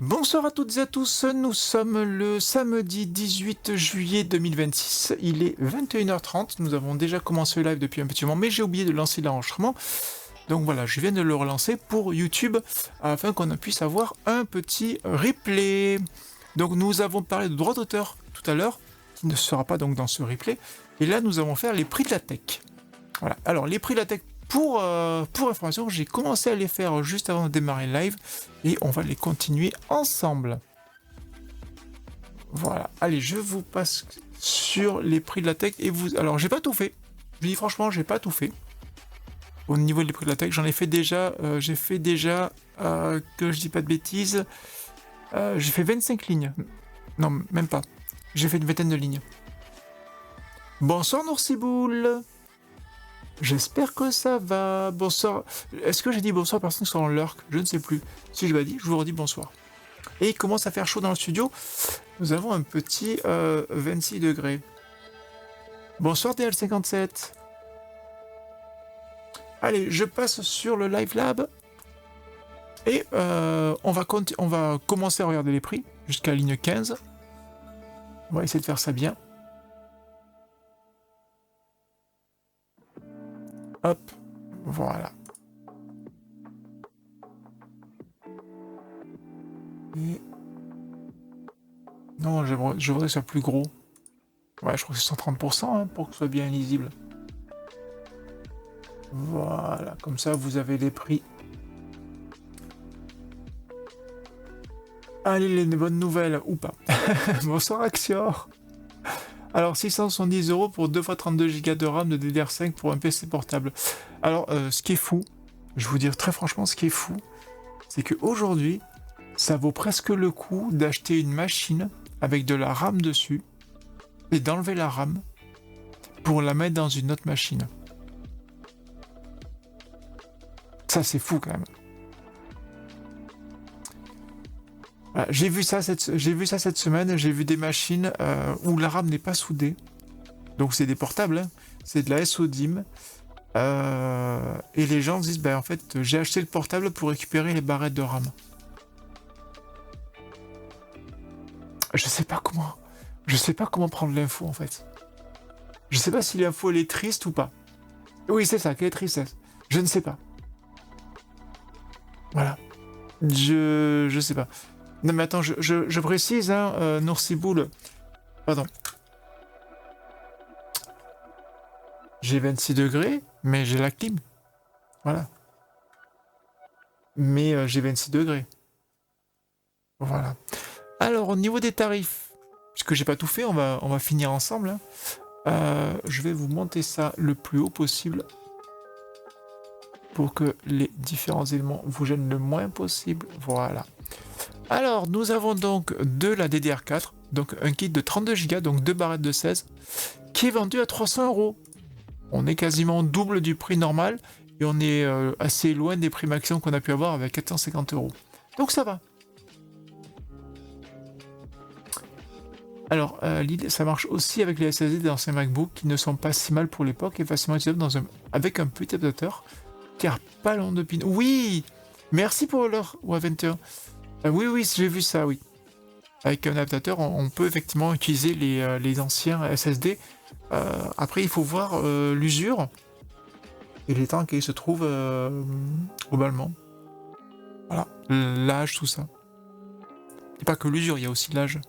Bonsoir à toutes et à tous, nous sommes le samedi 18 juillet 2026, il est 21h30, nous avons déjà commencé le live depuis un petit moment, mais j'ai oublié de lancer l'enregistrement, donc voilà, je viens de le relancer pour YouTube, afin qu'on puisse avoir un petit replay. Donc nous avons parlé de droit d'auteur tout à l'heure, qui ne sera pas donc dans ce replay, et là nous allons faire les prix de la tech. Voilà, alors les prix de la tech, pour information, j'ai commencé à les faire juste avant de démarrer le live et on va les continuer ensemble. Voilà, allez, je vous passe sur les prix de la tech et vous... Alors, j'ai pas tout fait. Je dis franchement, j'ai pas tout fait. Au niveau des prix de la tech, j'en ai fait déjà... j'ai fait déjà... que je dis pas de bêtises... j'ai fait 25 lignes. Non, même pas. J'ai fait une vingtaine de lignes. Bonsoir Noursiboul. J'espère que ça va. Bonsoir. Est-ce que j'ai dit bonsoir à personne qui sont en lurk? Je ne sais plus. Si je l'ai dit, je vous redis bonsoir. Et il commence à faire chaud dans le studio. Nous avons un petit 26 degrés. Bonsoir DL57. Allez, je passe sur le Live Lab. Et on va commencer à regarder les prix jusqu'à la ligne 15. On va essayer de faire ça bien. Hop, voilà. Et... Non, je voudrais que ce soit plus gros. Ouais, je crois que c'est 130% pour que ce soit bien lisible. Voilà, comme ça vous avez les prix. Allez, les bonnes nouvelles, ou pas. Bonsoir Axior. Alors, 670 € pour 2 x 32 Go de RAM de DDR5 pour un PC portable. Alors, ce qui est fou, je vais vous dire très franchement, ce qui est fou, c'est qu'aujourd'hui, ça vaut presque le coup d'acheter une machine avec de la RAM dessus et d'enlever la RAM pour la mettre dans une autre machine. Ça, c'est fou quand même. Voilà, j'ai vu ça cette semaine, j'ai vu des machines où la RAM n'est pas soudée. Donc c'est des portables, hein. C'est de la SODIMM. Et les gens disent, en fait, j'ai acheté le portable pour récupérer les barrettes de RAM. Je sais pas comment prendre l'info en fait. Je sais pas si l'info elle est triste ou pas. Oui, c'est ça, quelle tristesse. Je ne sais pas. Voilà. Je sais pas. Non mais attends, je précise, Noursiboul. Pardon. J'ai 26 degrés, mais j'ai la clim. Voilà. Mais j'ai 26 degrés. Voilà. Alors, au niveau des tarifs, puisque j'ai pas tout fait, on va finir ensemble. Je vais vous monter ça le plus haut possible pour que les différents éléments vous gênent le moins possible. Voilà. Alors, nous avons donc de la DDR4, donc un kit de 32 Go, donc 2 barrettes de 16, qui est vendu à 300 €. On est quasiment double du prix normal et on est assez loin des prix maximum qu'on a pu avoir avec 450 €. Donc ça va. Alors, ça marche aussi avec les SSD d'anciens MacBook qui ne sont pas si mal pour l'époque et facilement utilisables avec un petit adaptateur car pas long de pin. Oui, merci pour l'heure, Ouais21. Oui, j'ai vu ça, oui. Avec un adaptateur, on peut effectivement utiliser les anciens SSD. Après, il faut voir l'usure et les temps qui se trouvent globalement. Voilà, l'âge, tout ça. Et pas que l'usure, il y a aussi l'âge.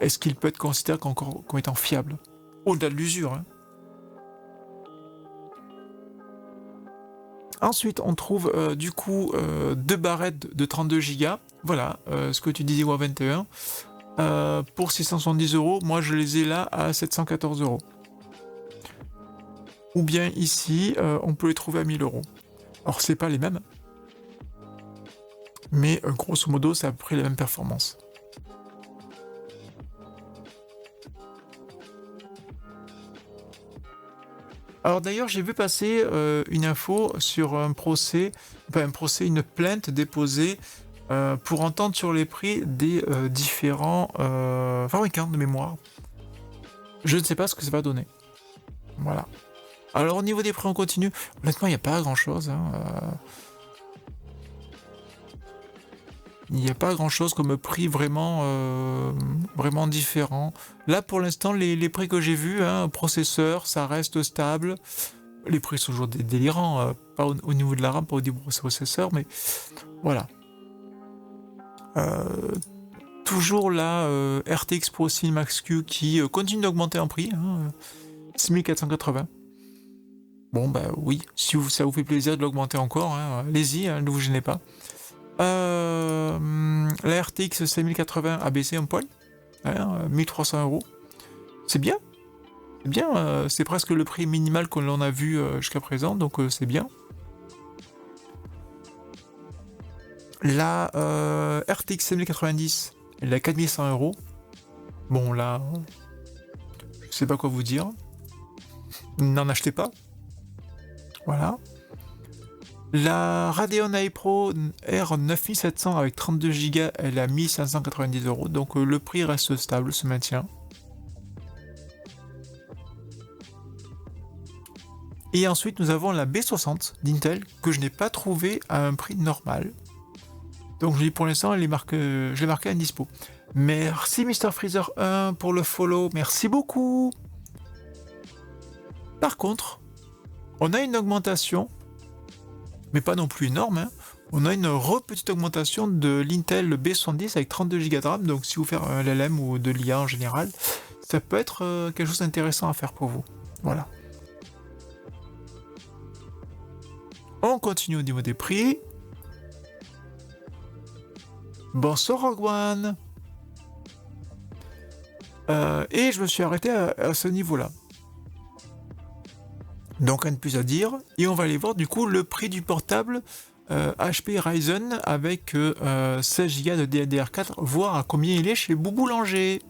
Est-ce qu'il peut être considéré comme étant fiable? Au-delà de l'usure, hein. Ensuite, on trouve du coup 2 barrettes de 32 Go. Voilà, ce que tu disais, Wa21. Pour 670 €, moi je les ai là à 714 €. Ou bien ici, on peut les trouver à 1000 €. Alors, c'est pas les mêmes. Mais grosso modo, c'est à peu près les mêmes performances. Alors d'ailleurs, j'ai vu passer une info sur une plainte déposée pour entendre sur les prix des différents fabricants de mémoire. Je ne sais pas ce que ça va donner. Voilà. Alors au niveau des prix en continu, honnêtement, il n'y a pas grand-chose. Il n'y a pas grand-chose comme prix vraiment, vraiment différent. Là, pour l'instant, les prix que j'ai vus, hein, processeur, ça reste stable. Les prix sont toujours délirants, pas au niveau de la RAM, pas au niveau du processeur, mais voilà. Toujours la RTX Pro Cinemax Q qui continue d'augmenter en prix, hein, 6480. Bon, bah oui, si ça vous fait plaisir de l'augmenter encore, hein, allez-y, hein, ne vous gênez pas. La RTX 5080 a baissé un poil, hein, 1300 €. C'est bien, c'est bien, c'est presque le prix minimal que l'on a vu jusqu'à présent, donc c'est bien. La RTX 5090, elle est à 4100 €. Bon, là, je sais pas quoi vous dire. N'en achetez pas. Voilà. La Radeon AI Pro R 9700 avec 32 Go, elle est à 1590 €. Donc le prix reste stable, se maintient. Et ensuite, nous avons la B60 d'Intel que je n'ai pas trouvée à un prix normal. Donc je dis pour l'instant, je l'ai marqué indispo. Merci Mr Freezer 1 pour le follow, merci beaucoup. Par contre, on a une augmentation, mais pas non plus énorme, hein. On a une petite augmentation de l'Intel B70 avec 32 Go de RAM, donc si vous faites un LLM ou de l'IA en général, ça peut être quelque chose d'intéressant à faire pour vous. Voilà. On continue au niveau des prix. Bonsoir Rogue One. Et je me suis arrêté à ce niveau-là. Donc rien de plus à dire. Et on va aller voir du coup le prix du portable HP Ryzen avec 16 Go de DDR4, voir à combien il est chez Bouboulanger.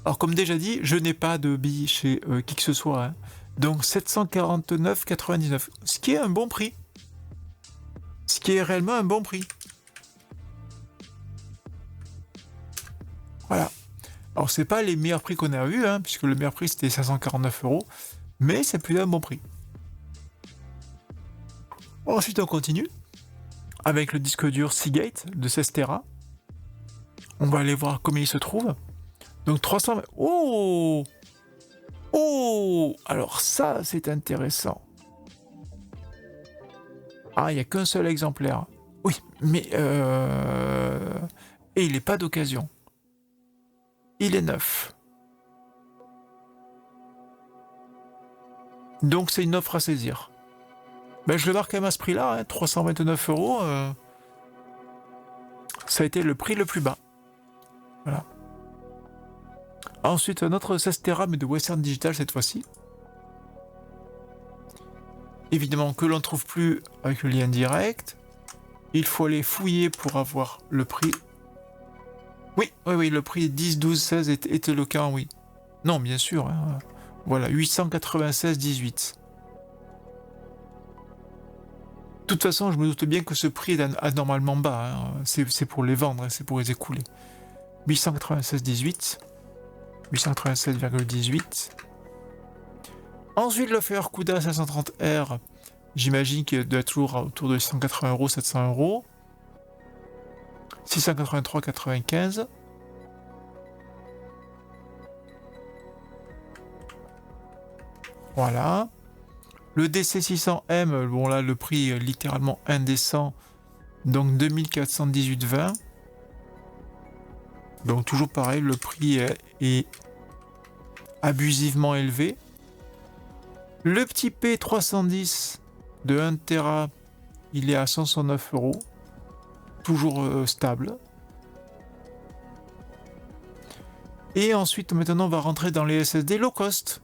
Alors comme déjà dit, je n'ai pas de billes chez qui que ce soit, hein. Donc 749,99, ce qui est un bon prix. Ce qui est réellement un bon prix. Voilà. Alors c'est pas les meilleurs prix qu'on a eu, hein, puisque le meilleur prix c'était 549 €, mais c'est plutôt un bon prix. Ensuite on continue avec le disque dur Seagate de 16 Tera. On va aller voir combien il se trouve. Donc 300... Oh, oh, alors ça c'est intéressant. Ah, il n'y a qu'un seul exemplaire. Oui, mais... Et il n'est pas d'occasion. Il est neuf. Donc c'est une offre à saisir. Ben, je le marque quand même à ce prix-là, hein, 329 €. Ça a été le prix le plus bas. Voilà. Ensuite, un autre 16 Tera, mais de Western Digital cette fois-ci. Évidemment que l'on ne trouve plus avec le lien direct. Il faut aller fouiller pour avoir le prix. Oui, le prix 10, 12, 16 était le cas, oui. Non, bien sûr. Hein. Voilà, 896,18. De toute façon, je me doute bien que ce prix est anormalement bas. Hein. C'est pour les vendre, hein, c'est pour les écouler. 896,18. 896,18. Ensuite, le Fire CUDA 530R. J'imagine qu'il doit être toujours autour de 180 €, 700 €. 683,95. Voilà. Le DC600M, bon là le prix est littéralement indécent, donc 2418,20. Donc toujours pareil, le prix est abusivement élevé. Le petit P310 de 1 Tera, il est à 169 €. Toujours stable. Et ensuite, maintenant, on va rentrer dans les SSD low cost.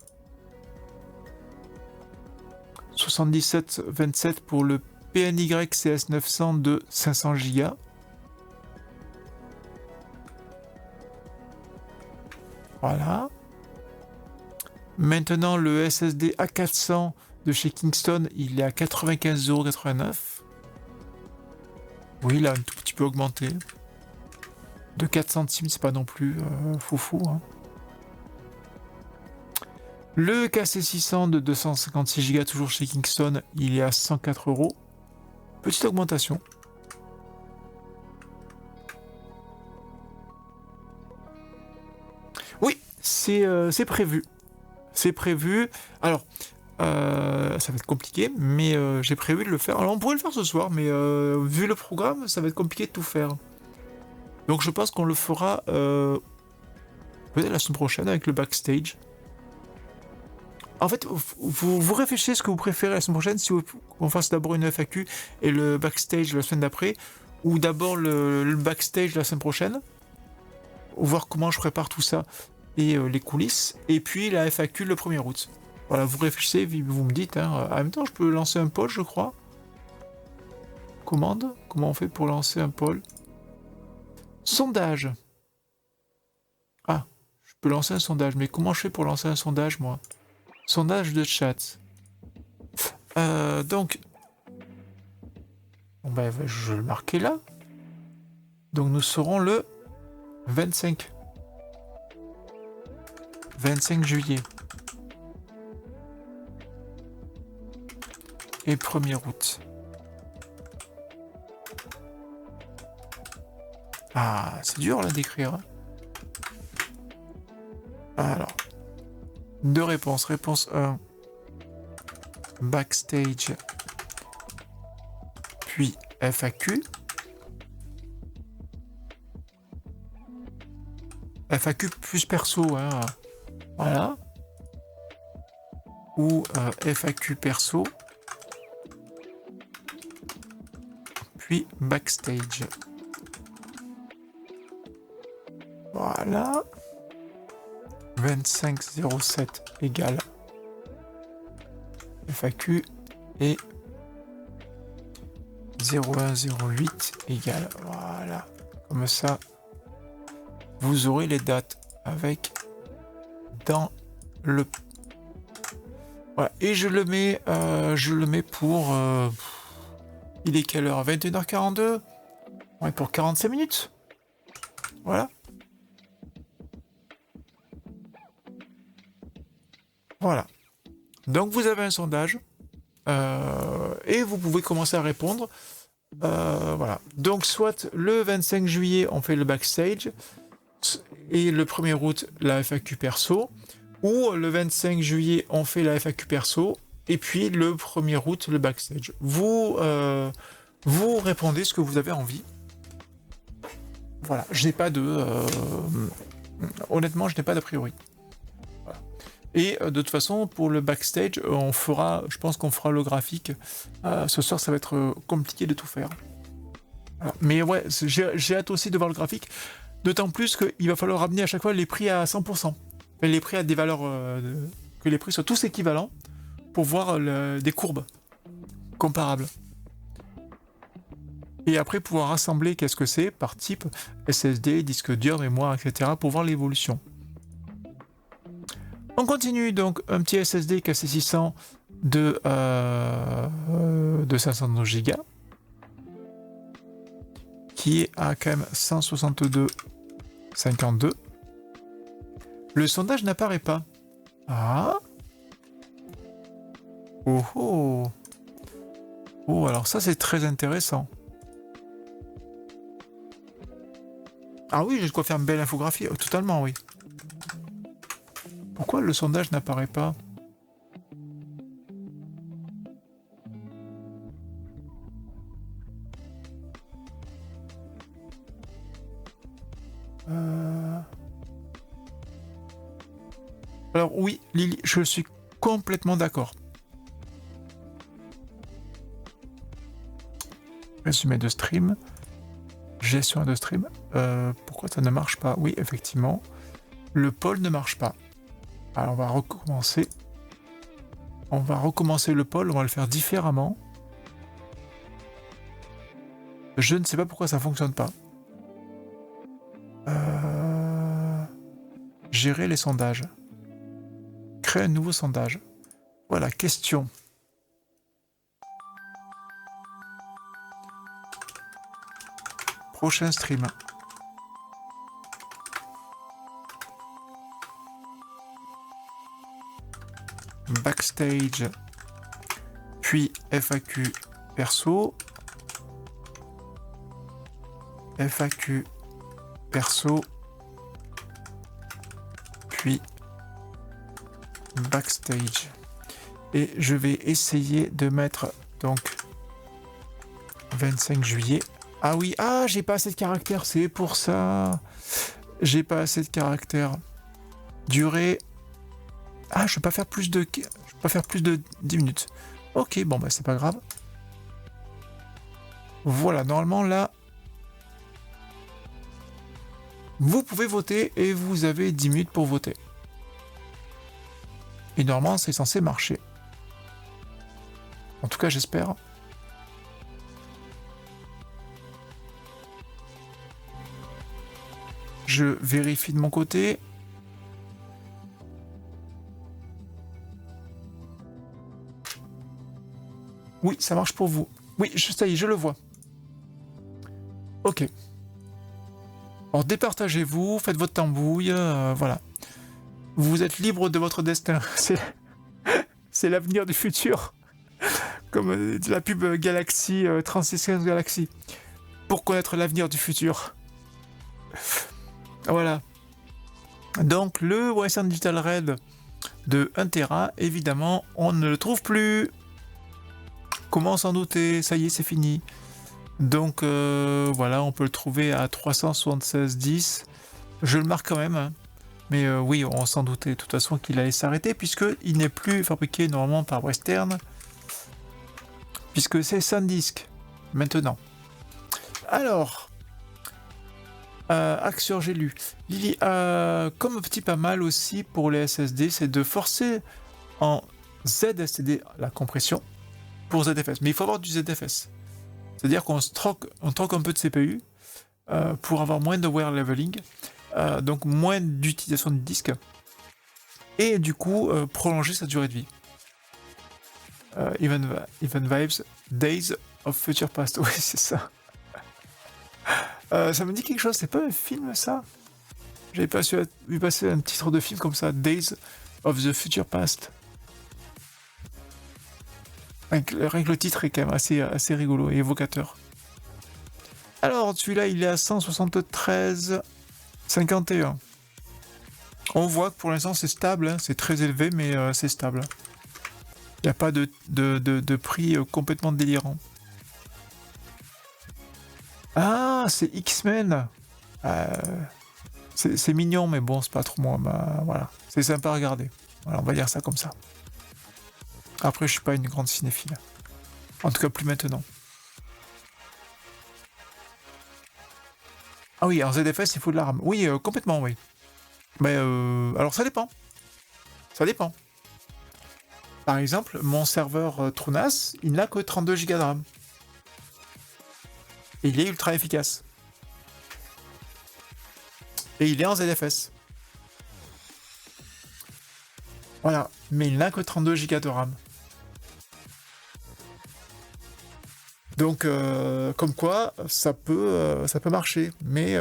77,27 pour le PNY CS900 de 500 Go. Voilà. Maintenant, le SSD A400 de chez Kingston, il est à 95,89 €. Oui, il a un tout petit peu augmenté. De 4 centimes, c'est pas non plus foufou. Hein. Le KC600 de 256 Go, toujours chez Kingston, il est à 104 €. Petite augmentation. c'est prévu. C'est prévu. Alors, ça va être compliqué, mais j'ai prévu de le faire. Alors, on pourrait le faire ce soir, mais vu le programme, ça va être compliqué de tout faire. Donc, je pense qu'on le fera peut-être la semaine prochaine avec le backstage. En fait, vous réfléchissez ce que vous préférez la semaine prochaine, si on fasse d'abord une FAQ et le backstage la semaine d'après, ou d'abord le backstage la semaine prochaine, voir comment je prépare tout ça et les coulisses, et puis la FAQ le 1er août. Voilà, vous réfléchissez, vous me dites. Hein. En même temps, je peux lancer un poll, je crois. Commande. Comment on fait pour lancer un poll? Sondage. Ah, je peux lancer un sondage, mais comment je fais pour lancer un sondage, moi? Sondage de chat. Donc, bon ben, je vais le marquer là. Donc, nous serons le 25 juillet. Et 1er août. Ah, c'est dur là d'écrire. Hein. Alors, 2 réponses. Réponse 1, backstage, puis FAQ. FAQ plus perso, hein. Voilà. Ou FAQ perso, puis backstage. Voilà. 25,07 égale FAQ et 01,08 égale. Voilà. Comme ça, vous aurez les dates avec dans le... Voilà. Et je le mets pour... il est quelle heure? 21h42. Ouais, pour 45 minutes. Voilà. Voilà. Donc vous avez un sondage et vous pouvez commencer à répondre. Voilà. Donc soit le 25 juillet on fait le backstage et le 1er août la FAQ perso, ou le 25 juillet on fait la FAQ perso et puis le 1er août le backstage. Vous répondez ce que vous avez envie. Voilà. Je n'ai pas de... honnêtement, je n'ai pas d'a priori. Et de toute façon, pour le backstage, je pense qu'on fera le graphique. Ce soir, ça va être compliqué de tout faire. Voilà. Mais ouais, j'ai hâte aussi de voir le graphique. D'autant plus qu'il va falloir ramener à chaque fois les prix à 100%. Et les prix à des valeurs... que les prix soient tous équivalents pour voir des courbes comparables. Et après, pouvoir rassembler qu'est-ce que c'est par type SSD, disque dur, mémoire, etc. pour voir l'évolution. On continue donc un petit SSD KC600 de 512 Go qui est à quand même 162,52. Le sondage n'apparaît pas. Ah. Oh oh. Oh, alors ça c'est très intéressant. Ah oui, j'ai de quoi faire une belle infographie. Oh, totalement, oui. Pourquoi le sondage n'apparaît pas? Alors oui, Lily, je suis complètement d'accord. Résumé de stream. Gestion de stream. Pourquoi ça ne marche pas? Oui, effectivement. Le poll ne marche pas. Alors on va recommencer. On va recommencer le poll, on va le faire différemment. Je ne sais pas pourquoi ça ne fonctionne pas. Gérer les sondages. Créer un nouveau sondage. Voilà, question. Prochain stream. Backstage, puis FAQ perso, FAQ perso, puis backstage. Et je vais essayer de mettre donc 25 juillet. Ah oui, ah j'ai pas assez de caractères, c'est pour ça. J'ai pas assez de caractères. Durée. Ah, je peux pas faire plus de 10 minutes. Ok, bon bah c'est pas grave. Voilà, normalement là, vous pouvez voter et vous avez 10 minutes pour voter. Et normalement, c'est censé marcher. En tout cas, j'espère. Je vérifie de mon côté. Oui, ça marche pour vous. Oui, ça y est, je le vois. Ok. Alors départagez-vous, faites votre tambouille, voilà. Vous êtes libre de votre destin. C'est l'avenir du futur. Comme la pub Galaxy, 3615 Galaxy. Pour connaître l'avenir du futur. Voilà. Donc le Western Digital Red de 1 Tera, évidemment, on ne le trouve plus. Comment s'en douter? Ça y est, c'est fini. Donc voilà, on peut le trouver à 376,10. Je le marque quand même. Hein. Mais oui, on s'en doutait de toute façon qu'il allait s'arrêter puisqu'il n'est plus fabriqué normalement par Western. Puisque c'est SanDisk maintenant. Alors, Action, j'ai lu. Lily, comme petit pas mal aussi pour les SSD, c'est de forcer en ZSD la compression pour ZFS. Mais il faut avoir du ZFS. C'est-à-dire qu'on troque un peu de CPU pour avoir moins de wear leveling, donc moins d'utilisation du disque, et du coup prolonger sa durée de vie. Even Vibes, Days of Future Past. Oui, c'est ça. Ça me dit quelque chose, c'est pas un film ça? J'avais vu passer un titre de film comme ça, Days of the Future Past. Rien que le titre est quand même assez rigolo et évocateur. Alors, celui-là, il est à 173,51. On voit que pour l'instant, c'est stable, hein, c'est très élevé, mais c'est stable. Il n'y a pas de prix complètement délirant. Ah, c'est X-Men. C'est mignon, mais bon, c'est pas trop moi. Voilà, c'est sympa à regarder. Voilà, on va dire ça comme ça. Après, je suis pas une grande cinéphile. En tout cas, plus maintenant. Ah oui, en ZFS, il faut de la RAM. Oui, complètement, oui. Mais alors, ça dépend. Ça dépend. Par exemple, mon serveur Trunas, il n'a que 32 Go de RAM. Et il est ultra efficace. Et il est en ZFS. Voilà. Mais il n'a que 32 Go de RAM. Donc, comme quoi, ça peut marcher. Mais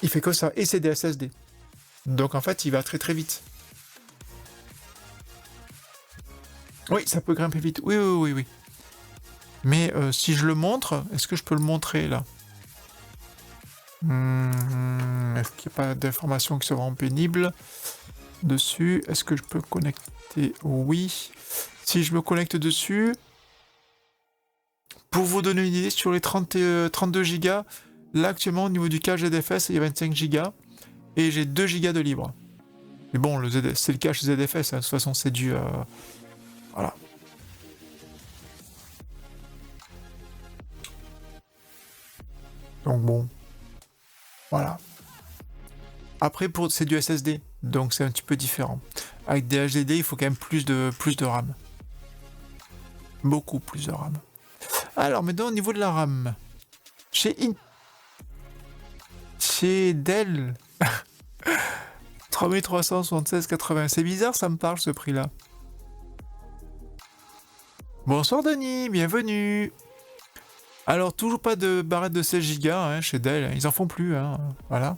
il fait que ça. Et c'est des SSD. Donc, en fait, il va très très vite. Oui, ça peut grimper vite. Oui. Mais si je le montre, est-ce que je peux le montrer là? Est-ce qu'il n'y a pas d'informations qui sont vraiment pénibles dessus? Est-ce que je peux connecter? Oui. Si je me connecte dessus, pour vous donner une idée, sur les 32 Go, là actuellement au niveau du cache ZFS, il y a 25 Go et j'ai 2 Go de libre. Mais bon, c'est le cache ZFS, hein. De toute façon c'est dû... Voilà. Donc bon, voilà. Après, c'est du SSD, donc c'est un petit peu différent. Avec des HDD, il faut quand même plus de RAM. Beaucoup plus de RAM. Alors, maintenant, au niveau de la RAM, chez Dell, 3376,80. C'est bizarre, ça me parle ce prix-là. Bonsoir Denis, bienvenue. Alors, toujours pas de barrette de 16 Go hein, chez Dell, ils en font plus, hein, voilà.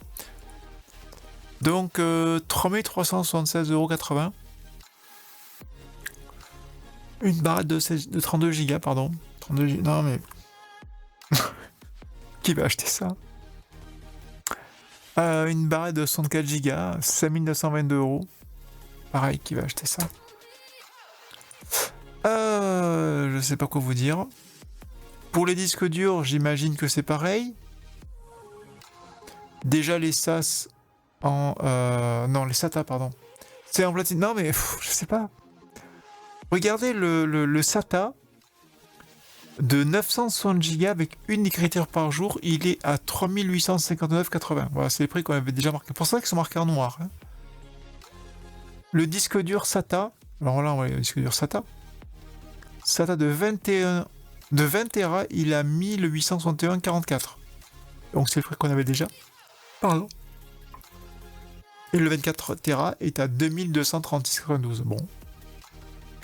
Donc, 3376,80€. Une barrette de 32 Go, pardon. 32 Go, non mais... Qui va acheter ça? Une barrette de 64 Go, 5922€. pareil, qui va acheter ça. Je sais pas quoi vous dire. Pour les disques durs, j'imagine que c'est pareil. Déjà les SAS en... non, les SATA, pardon. C'est en platine. Non, mais je sais pas. Regardez le SATA de 960 Go avec une écriture par jour. Il est à 3859,80. Voilà, c'est les prix qu'on avait déjà marqués. Pour ça qu'ils sont marqués en noir. Hein. Le disque dur SATA. Alors là, on va le disque dur SATA. SATA de 20 Tera, il a 1861,44. Donc c'est le prix qu'on avait déjà. Pardon. Et le 24 Tera est à 2236,92. Bon.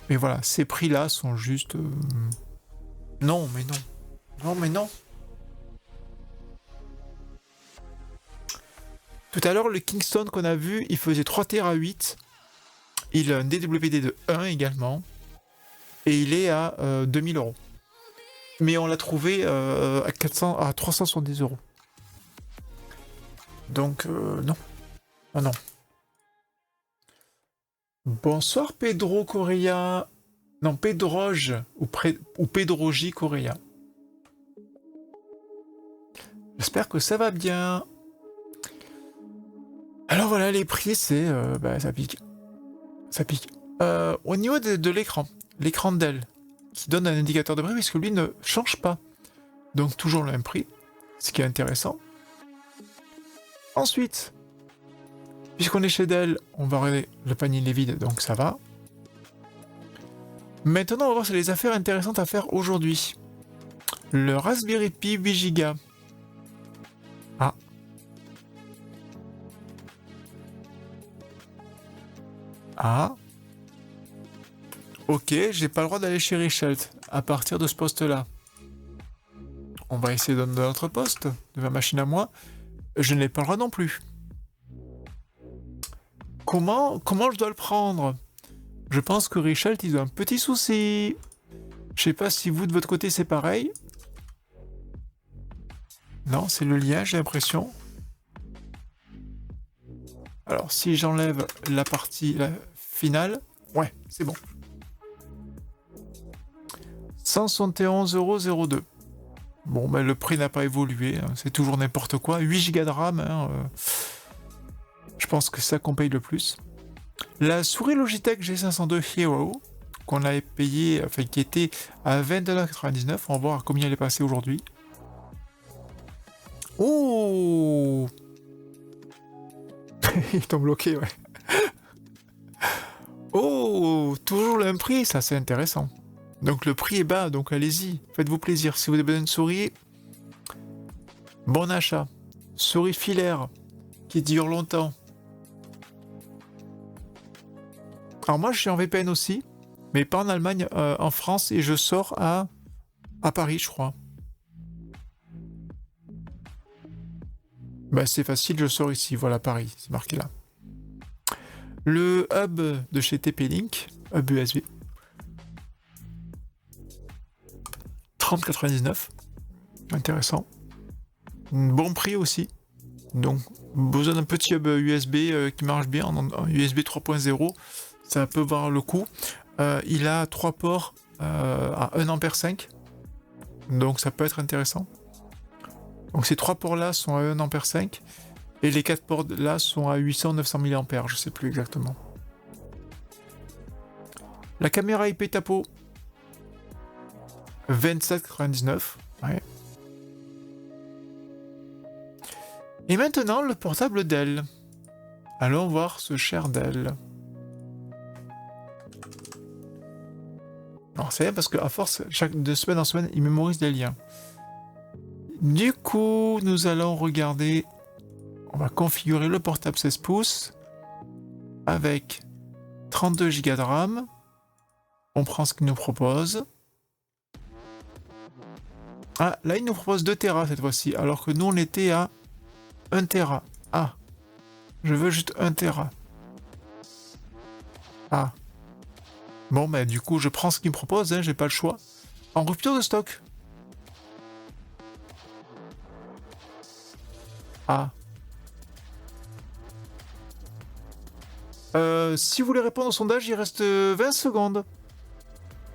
Mais voilà, ces prix-là sont juste... Non, mais non. Non, mais non. Tout à l'heure, le Kingston qu'on a vu, il faisait 3 Tera 8. Il a un DWD de 1 également. Et il est à 2000 euros. Mais on l'a trouvé à 370 euros. Donc, non. Ah non. Bonsoir Pedro Correa. Non, Pedroge ou Pedroji Correa. J'espère que ça va bien. Alors voilà, les prix, c'est... ça pique. Ça pique. Au niveau de l'écran, l'écran Dell, qui donne un indicateur de prix, puisque lui ne change pas. Donc toujours le même prix, ce qui est intéressant. Ensuite, puisqu'on est chez Dell, on va regarder le panier il est vide, donc ça va. Maintenant, on va voir si les affaires intéressantes à faire aujourd'hui. Le Raspberry Pi 8 Go. Ah. Ah. Ok, j'ai pas le droit d'aller chez Richelt à partir de ce poste-là. On va essayer de notre poste, de ma machine à moi. Je n'ai pas le droit non plus. Comment je dois le prendre? Je pense que Richelt, il a un petit souci. Je sais pas si vous, de votre côté, c'est pareil. Non, c'est le lien, j'ai l'impression. Alors, si j'enlève la partie finale... Ouais, c'est bon. 171,02 €. Bon, ben, le prix n'a pas évolué. Hein. C'est toujours n'importe quoi. 8 Go de RAM. Hein, je pense que c'est ça qu'on paye le plus. La souris Logitech G502 Hero, qu'on avait payé, enfin qui était à 20,99 $. On va voir à combien elle est passée aujourd'hui. Oh ils t'ont bloqué, ouais. Oh, toujours le même prix, ça c'est intéressant. Donc le prix est bas, donc allez-y, faites-vous plaisir. Si vous avez besoin d'une souris, bon achat. Souris filaire, qui dure longtemps. Alors moi je suis en VPN aussi, mais pas en Allemagne, en France, et je sors à Paris, je crois. Bah c'est facile, je sors ici, voilà Paris, c'est marqué là. Le hub de chez TP-Link, hub USB. 30,99. Intéressant. Bon prix aussi. Donc, besoin d'un petit hub USB qui marche bien en USB 3.0. Ça peut voir le coup. Il a 3 ports à 1,5 A. Donc, ça peut être intéressant. Donc, ces 3 ports-là sont à 1,5 A. Et les 4 ports là sont à 800-900 mAh. Je sais plus exactement. La caméra IP Tapo. 27,99. Ouais. Et maintenant, le portable Dell. Allons voir ce cher Dell. Alors, c'est bien parce qu'à force, de semaine en semaine, il mémorise des liens. Du coup, nous allons regarder... On va configurer le portable 16 pouces avec 32 Go de RAM. On prend ce qu'il nous propose. Ah, là, il nous propose 2 Tera cette fois-ci, alors que nous, on était à 1 Tera. Ah, je veux juste 1 Tera. Ah. Bon, bah, du coup, je prends ce qu'il me propose, hein, j'ai pas le choix. En rupture de stock. Ah. Si vous voulez répondre au sondage, il reste 20 secondes.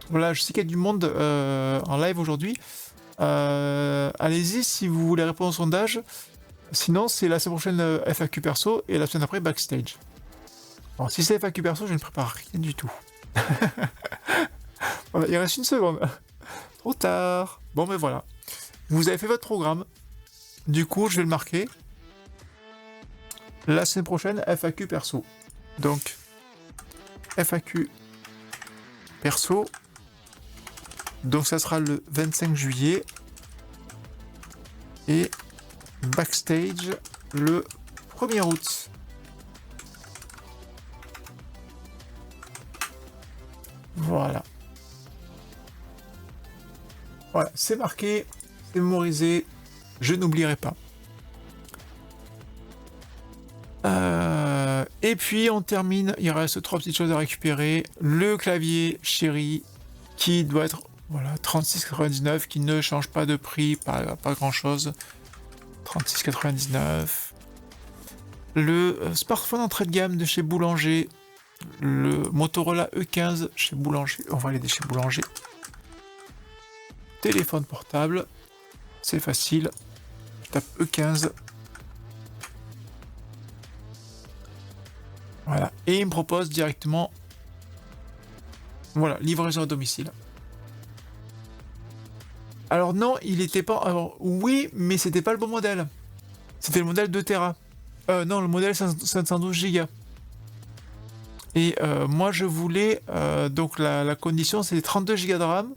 Voilà, je sais qu'il y a du monde en live aujourd'hui. Allez-y si vous voulez répondre au sondage. Sinon, c'est la semaine prochaine FAQ perso et la semaine après backstage. Alors, si c'est FAQ perso, je ne prépare rien du tout. Voilà, il reste une seconde. Trop tard. Bon, mais voilà. Vous avez fait votre programme. Du coup, je vais le marquer. La semaine prochaine, FAQ perso. Donc, FAQ perso. Donc, ça sera le 25 juillet. Et backstage le 1er août. Voilà. Voilà, c'est marqué, c'est mémorisé. Je n'oublierai pas. Et puis on termine, il reste 3 petites choses à récupérer. Le clavier Chéri qui doit être voilà, 36,99, qui ne change pas de prix, pas grand chose. 36,99. Le smartphone entrée de gamme de chez Boulanger, le Motorola E15 chez Boulanger. On va aller chez Boulanger. Téléphone portable, c'est facile. Je tape E15. Voilà. Et il me propose directement, voilà, livraison à domicile. Alors non, il était pas... Alors oui, mais c'était pas le bon modèle. C'était le modèle 2 Tera. Non, le modèle 512 Go. Et moi, je voulais... donc la condition, c'est 32 Go de RAM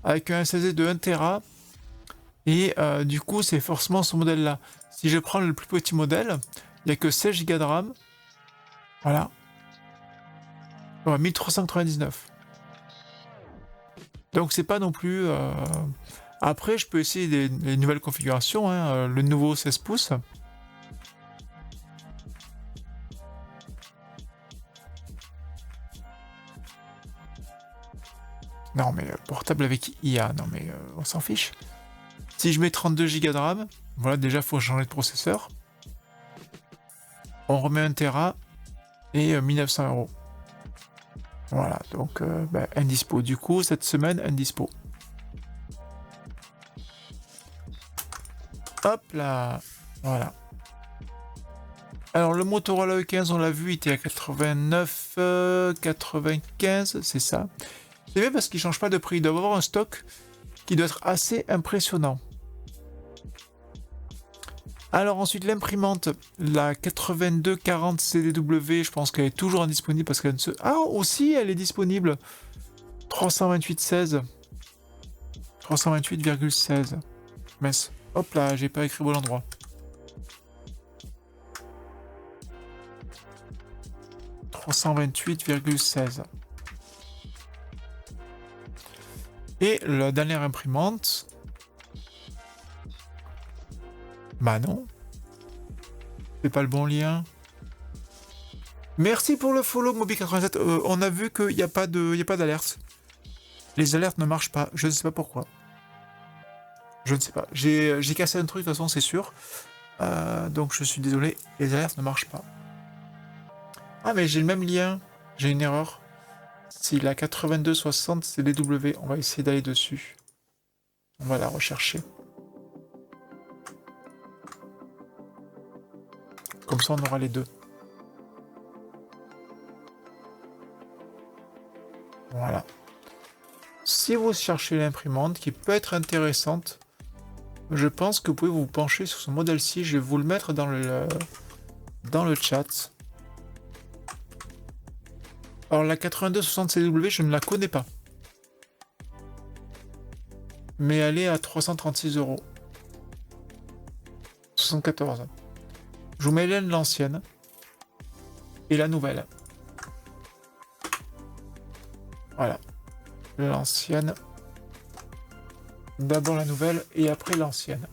avec un SSD de 1 Tera. Et du coup, c'est forcément ce modèle-là. Si je prends le plus petit modèle, il n'y a que 16 Go de RAM. Voilà. Ouais, 1399. Donc c'est pas non plus... Après, je peux essayer des nouvelles configurations. Hein, le nouveau 16 pouces. Non, mais portable avec IA, non mais on s'en fiche. Si je mets 32 Go de RAM, voilà, déjà, il faut changer de processeur. On remet 1 Tera et 1900 €. Voilà, donc indispo. Du coup, cette semaine, indispo. Hop là, voilà. Alors, le Motorola E15, on l'a vu, il était à 89, 95, c'est ça. C'est bien parce qu'il change pas de prix. Il doit avoir un stock qui doit être assez impressionnant. Alors ensuite, l'imprimante, la 8240 CDW, je pense qu'elle est toujours indisponible parce qu'elle ne se... Ah, aussi, elle est disponible. 328,16. 328,16. Mais hop là, j'ai pas écrit bon endroit. « 328,16. Et la dernière imprimante... Bah non. C'est pas le bon lien. Merci pour le follow, Moby87. On a vu qu'il n'y a pas d'alerte. Les alertes ne marchent pas. Je ne sais pas pourquoi. Je ne sais pas. J'ai cassé un truc, de toute façon, c'est sûr. Donc je suis désolé. Les alertes ne marchent pas. Ah, mais j'ai le même lien. J'ai une erreur. C'est la 8260 CDW. On va essayer d'aller dessus. On va la rechercher. Comme ça, on aura les deux. Voilà. Si vous cherchez l'imprimante, qui peut être intéressante, je pense que vous pouvez vous pencher sur ce modèle-ci. Je vais vous le mettre dans le chat. Alors, la 8260 CW, je ne la connais pas. Mais elle est à 336 €. 74. Je vous mets l'ancienne et la nouvelle. Voilà. L'ancienne. D'abord la nouvelle et après l'ancienne.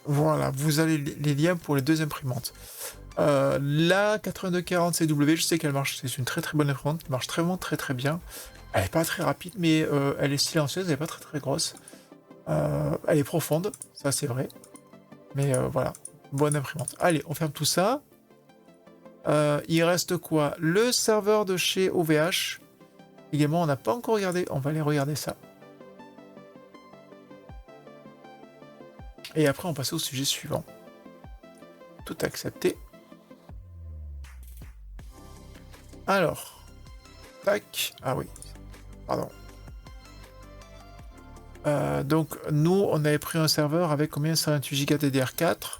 Voilà, vous avez les liens pour les deux imprimantes. La 8240 CW, je sais qu'elle marche, c'est une très très bonne imprimante, qui marche très très bien. Elle n'est pas très rapide, mais elle est silencieuse, elle n'est pas très grosse. Elle est profonde, ça c'est vrai. Mais voilà. bonne imprimante. Allez, on ferme tout ça. Il reste quoi? Le serveur de chez OVH. Également, on n'a pas encore regardé. On va aller regarder ça. Et après, on passe au sujet suivant. Tout accepté. Alors. Tac. Ah oui. Pardon. Donc, nous, on avait pris un serveur avec combien? 128 Go DDR4.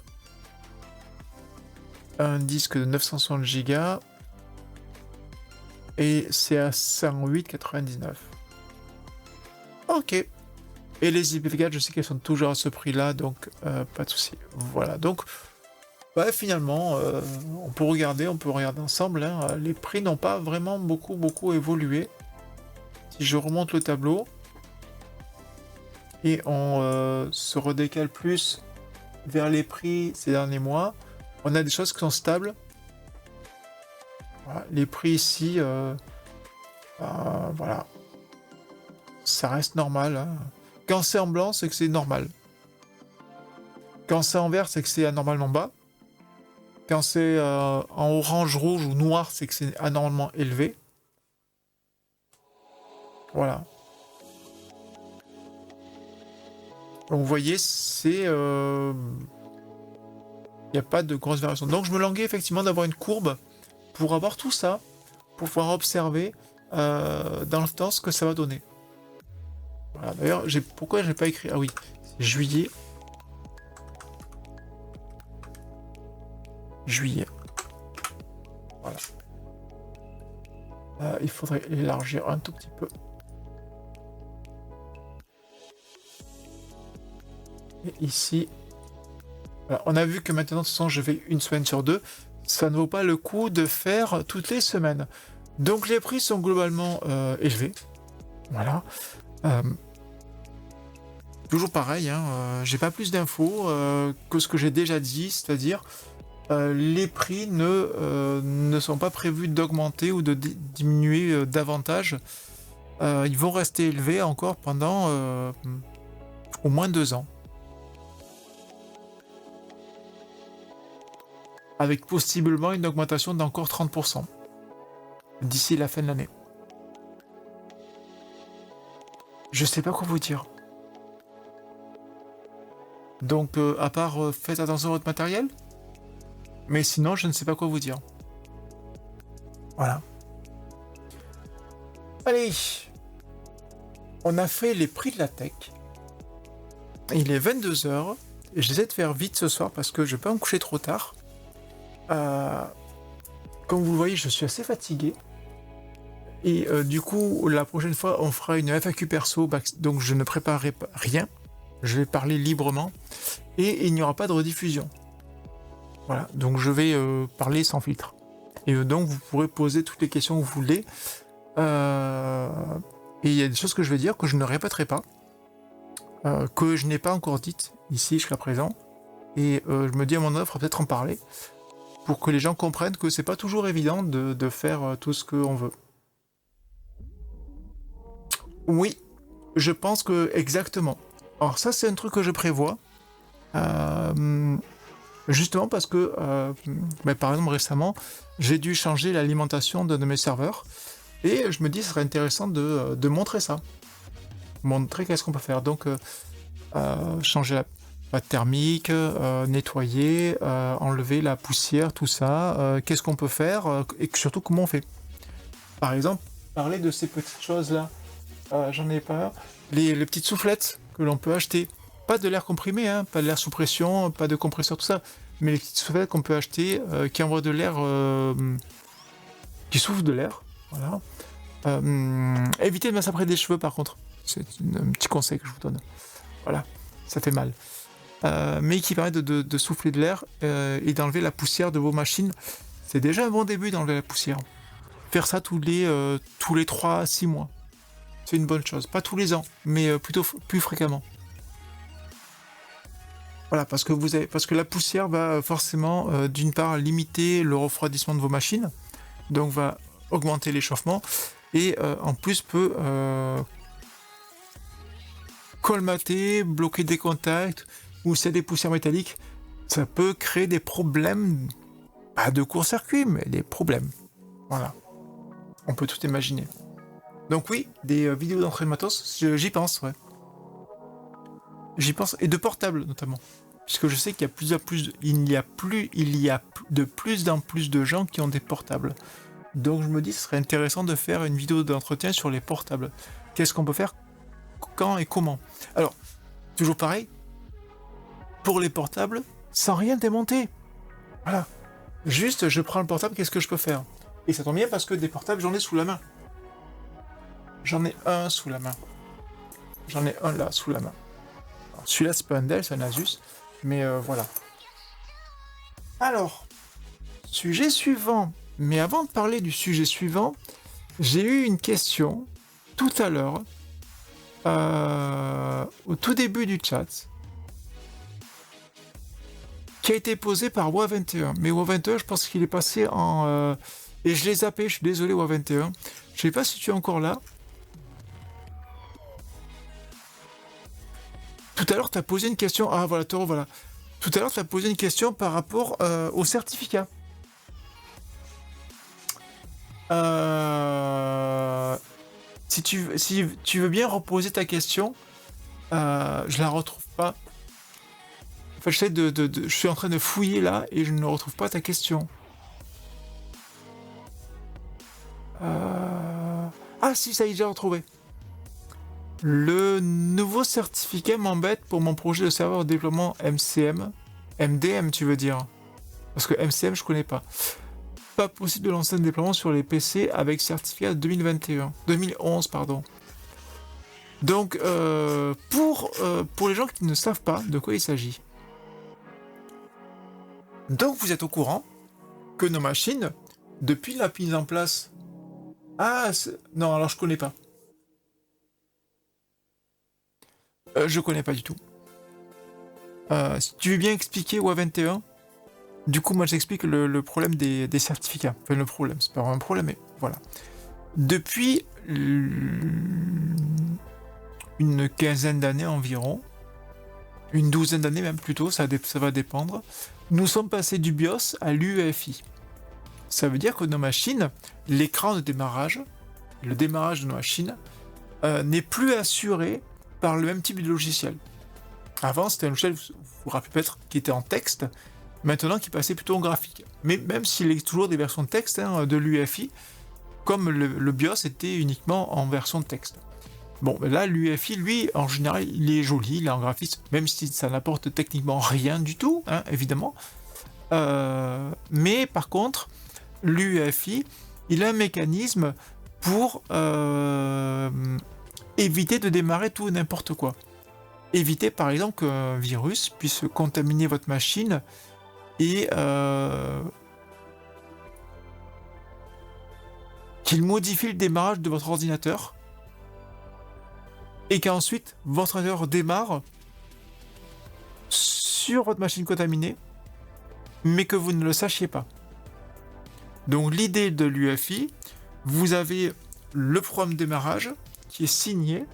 Un disque de 960 Go. Et c'est à 108,99. Ok. Et les IP4, je sais qu'elles sont toujours à ce prix-là, donc pas de souci. Voilà, donc ouais, finalement, on peut regarder ensemble. Hein, les prix n'ont pas vraiment beaucoup évolué. Si je remonte le tableau, et on se redécale plus vers les prix ces derniers mois, on a des choses qui sont stables. Voilà, les prix ici, voilà, ça reste normal. Hein. Quand c'est en blanc, c'est que c'est normal. Quand c'est en vert, c'est que c'est anormalement bas. Quand c'est en orange, rouge ou noir, c'est que c'est anormalement élevé. Voilà. Donc vous voyez, c'est... Il n'y a pas de grosse variation. Donc je me languais effectivement d'avoir une courbe pour avoir tout ça, pour pouvoir observer dans le temps ce que ça va donner. Voilà. D'ailleurs, pourquoi j'ai pas écrit... Ah oui, c'est juillet. Juillet. Voilà. Il faudrait élargir un tout petit peu. Et ici... Voilà. On a vu que maintenant, de toute façon, je vais une semaine sur deux. Ça ne vaut pas le coup de faire toutes les semaines. Donc les prix sont globalement élevés. Voilà. Toujours pareil, hein, j'ai pas plus d'infos que ce que j'ai déjà dit, c'est-à-dire les prix ne sont pas prévus d'augmenter ou de diminuer davantage. Ils vont rester élevés encore pendant au moins 2 ans. Avec possiblement une augmentation d'encore 30% d'ici la fin de l'année. Je sais pas quoi vous dire. Donc, à part faites attention à votre matériel, mais sinon, je ne sais pas quoi vous dire. Voilà. Allez, on a fait les prix de la tech. Il est 22h. Et j'essaie de faire vite ce soir parce que je vais pas me coucher trop tard. Comme vous le voyez, je suis assez fatigué. Et du coup, la prochaine fois, on fera une FAQ perso, donc je ne préparerai rien. Je vais parler librement. Et il n'y aura pas de rediffusion. Voilà, donc je vais parler sans filtre. Et donc, vous pourrez poser toutes les questions que vous voulez. Et il y a des choses que je vais dire que je ne répéterai pas. Que je n'ai pas encore dites ici jusqu'à présent. Et je me dis à mon offre, peut-être en parler. Pour que les gens comprennent que c'est pas toujours évident de faire tout ce qu'on veut. Oui, je pense que exactement. Alors ça, c'est un truc que je prévois. Justement parce que, par exemple, récemment, j'ai dû changer l'alimentation d'un de mes serveurs. Et je me dis, ce serait intéressant de montrer ça. Montrer qu'est-ce qu'on peut faire. Donc, changer la thermique, nettoyer, enlever la poussière, tout ça. Qu'est-ce qu'on peut faire et surtout comment on fait. Par exemple, parler de ces petites choses-là. J'en ai pas. Les petites soufflettes que l'on peut acheter. Pas de l'air comprimé, hein, pas de l'air sous pression, pas de compresseur, tout ça. Mais les petites soufflettes qu'on peut acheter qui envoient de l'air, qui soufflent de l'air. Voilà. Évitez de massacrer des cheveux par contre. C'est un petit conseil que je vous donne. Voilà, ça fait mal. Mais qui permet de souffler de l'air et d'enlever la poussière de vos machines. C'est déjà un bon début d'enlever la poussière. Faire ça tous les 3 à 6 mois. C'est une bonne chose. Pas tous les ans, mais plutôt plus fréquemment. Voilà, parce que la poussière va forcément, d'une part, limiter le refroidissement de vos machines, donc va augmenter l'échauffement, et en plus peut colmater, bloquer des contacts, ou s'il y a des poussières métalliques, ça peut créer des problèmes, pas de court-circuit, mais des problèmes. Voilà. On peut tout imaginer. Donc oui, des vidéos d'entrée de matos, j'y pense, ouais. J'y pense, et de portable notamment. Puisque je sais qu'il y a de plus en plus de gens qui ont des portables. Donc je me dis, ce serait intéressant de faire une vidéo d'entretien sur les portables. Qu'est-ce qu'on peut faire, quand et comment? Alors, toujours pareil, pour les portables, sans rien démonter. Voilà. Juste, je prends le portable, qu'est-ce que je peux faire? Et ça tombe bien parce que des portables, j'en ai sous la main. J'en ai un sous la main. J'en ai un là, sous la main. Alors, celui-là, c'est pas un Dell, c'est un Asus. Mais voilà. Alors, sujet suivant. Mais avant de parler du sujet suivant, j'ai eu une question tout à l'heure, au tout début du chat, qui a été posée par WA21. Mais WA21, je pense qu'il est passé en... et je l'ai zappé, je suis désolé WA21. Je sais pas si tu es encore là. Tout à l'heure, tu as posé une question... Ah voilà, Toro, voilà. Tout à l'heure, tu as posé une question par rapport au certificat. Si tu veux bien reposer ta question, je la retrouve pas. En fait, je suis en train de fouiller là et je ne retrouve pas ta question. Ah si, ça y est, j'ai retrouvé. Le nouveau certificat m'embête pour mon projet de serveur de déploiement MCM. MDM, tu veux dire? Parce que MCM, je connais pas. Pas possible de lancer un déploiement sur les PC avec certificat 2011, pardon. Donc, pour les gens qui ne savent pas de quoi il s'agit. Donc, vous êtes au courant que nos machines, depuis la mise en place... Ah, non, alors je connais pas. Je connais pas du tout. Si tu veux bien expliquer WA21, du coup, moi, j'explique le problème des certificats. Enfin, le problème, c'est pas vraiment un problème, mais voilà. Depuis une quinzaine d'années environ, une douzaine d'années même plutôt, ça va dépendre, nous sommes passés du BIOS à l'UEFI. Ça veut dire que nos machines, l'écran de démarrage, le démarrage de nos machines, n'est plus assuré par le même type de logiciel. Avant, c'était un logiciel, vous vous rappelez peut-être, qui était en texte, maintenant qui passait plutôt en graphique. Mais même s'il est toujours des versions de texte de l'UEFI, comme le BIOS était uniquement en version de texte. Bon, là, l'UEFI, lui, en général, il est joli, il est en graphisme, même si ça n'apporte techniquement rien du tout, évidemment. Mais par contre, l'UEFI, il a un mécanisme pour éviter de démarrer tout et n'importe quoi. Éviter, par exemple, qu'un virus puisse contaminer votre machine et qu'il modifie le démarrage de votre ordinateur et qu'ensuite votre ordinateur démarre sur votre machine contaminée mais que vous ne le sachiez pas. Donc l'idée de l'UEFI, vous avez le programme de démarrage qui est signé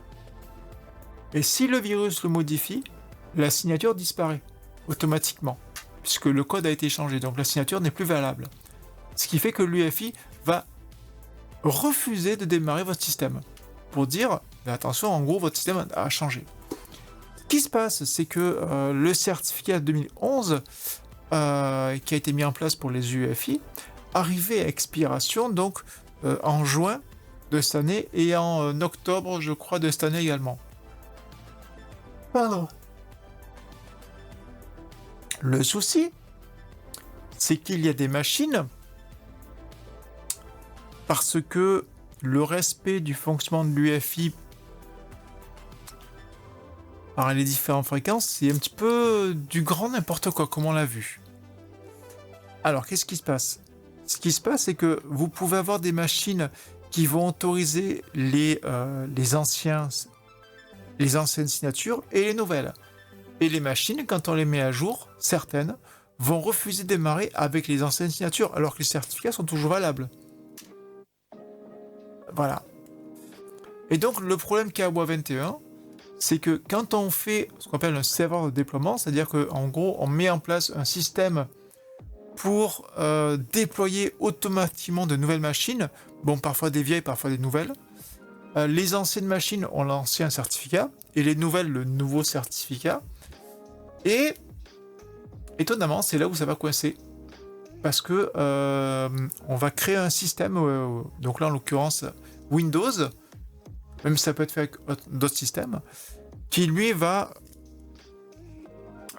et si le virus le modifie, la signature disparaît automatiquement puisque le code a été changé, donc la signature n'est plus valable. Ce qui fait que l'UEFI va refuser de démarrer votre système pour dire attention, en gros, votre système a changé. Ce qui se passe, c'est que le certificat 2011 qui a été mis en place pour les UEFI arrivait à expiration donc en juin de cette année et en octobre, je crois, de cette année également. Pardon. Le souci, c'est qu'il y a des machines, parce que le respect du fonctionnement de l'UEFI par les différentes fréquences, c'est un petit peu du grand n'importe quoi, comme on l'a vu. Alors, qu'est-ce qui se passe? Ce qui se passe, c'est que vous pouvez avoir des machines qui vont autoriser les anciennes signatures et les nouvelles. Et les machines, quand on les met à jour, certaines vont refuser de démarrer avec les anciennes signatures, alors que les certificats sont toujours valables. Voilà. Et donc, le problème qu'a WA21, c'est que quand on fait ce qu'on appelle un serveur de déploiement, c'est-à-dire qu'en gros, on met en place un système pour déployer automatiquement de nouvelles machines, bon, parfois des vieilles, parfois des nouvelles. Les anciennes machines ont l'ancien certificat, et les nouvelles, le nouveau certificat. Et étonnamment, c'est là où ça va coincer. Parce que on va créer un système, donc là en l'occurrence Windows, même si ça peut être fait avec d'autres systèmes, qui lui va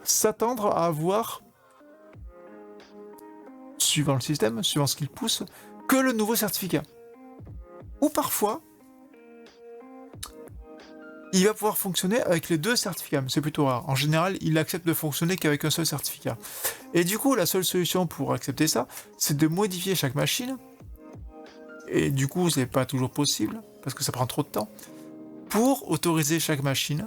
s'attendre à avoir, suivant le système, suivant ce qu'il pousse, que le nouveau certificat. Ou parfois, il va pouvoir fonctionner avec les deux certificats, mais c'est plutôt rare. En général, il accepte de fonctionner qu'avec un seul certificat. Et du coup, la seule solution pour accepter ça, c'est de modifier chaque machine. Et du coup, c'est pas toujours possible, parce que ça prend trop de temps, pour autoriser chaque machine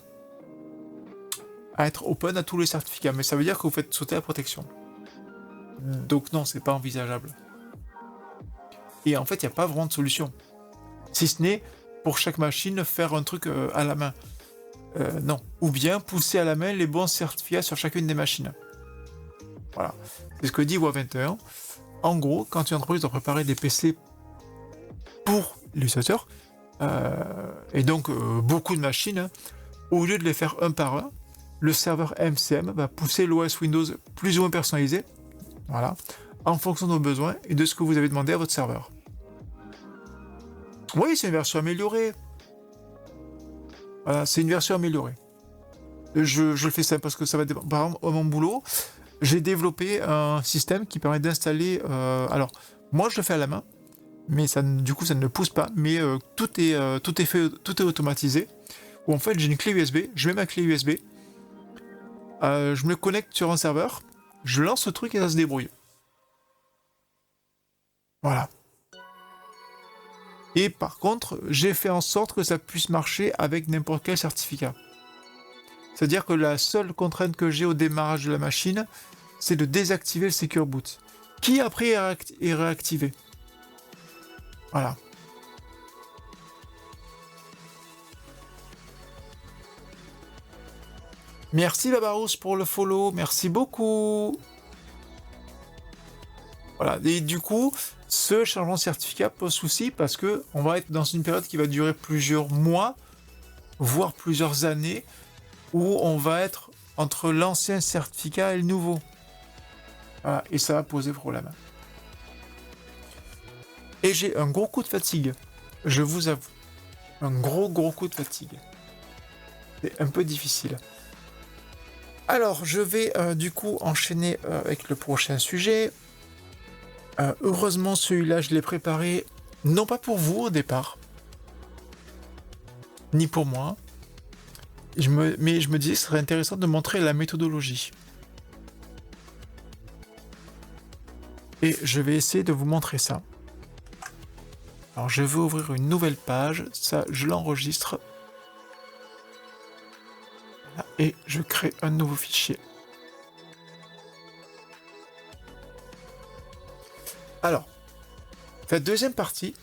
à être open à tous les certificats. Mais ça veut dire que vous faites sauter la protection. Donc non, c'est pas envisageable. Et en fait, il n'y a pas vraiment de solution. Si ce n'est pour chaque machine faire un truc à la main. Non. Ou bien pousser à la main les bons certificats sur chacune des machines. Voilà. C'est ce que dit WoW21. En gros, quand une entreprise doit préparer des PC pour l'utilisateur, et donc beaucoup de machines, au lieu de les faire un par un, le serveur MCM va pousser l'OS Windows plus ou moins personnalisé, voilà, en fonction de vos besoins et de ce que vous avez demandé à votre serveur. Oui, c'est une version améliorée. Voilà, c'est une version améliorée. Je le fais simple parce que ça va dépendre. Par exemple, à mon boulot, j'ai développé un système qui permet d'installer. Alors, moi, je le fais à la main, mais du coup, ça ne le pousse pas. Mais tout est automatisé. Où en fait, j'ai une clé USB. Je mets ma clé USB. Je me connecte sur un serveur. Je lance le truc et ça se débrouille. Voilà. Et par contre, j'ai fait en sorte que ça puisse marcher avec n'importe quel certificat. C'est-à-dire que la seule contrainte que j'ai au démarrage de la machine, c'est de désactiver le Secure Boot, qui après est réactivé. Voilà. Merci Babarous pour le follow, merci beaucoup. Voilà, et du coup, ce changement de certificat pose souci parce que on va être dans une période qui va durer plusieurs mois, voire plusieurs années, où on va être entre l'ancien certificat et le nouveau. Voilà, et ça va poser problème. Et j'ai un gros coup de fatigue, je vous avoue. Un gros coup de fatigue. C'est un peu difficile. Alors, je vais du coup enchaîner avec le prochain sujet. Heureusement, celui-là, je l'ai préparé, non pas pour vous au départ, ni pour moi, mais je me dis que ce serait intéressant de montrer la méthodologie. Et je vais essayer de vous montrer ça. Alors, je vais ouvrir une nouvelle page, ça, je l'enregistre. Et je crée un nouveau fichier. Alors, cette deuxième partie.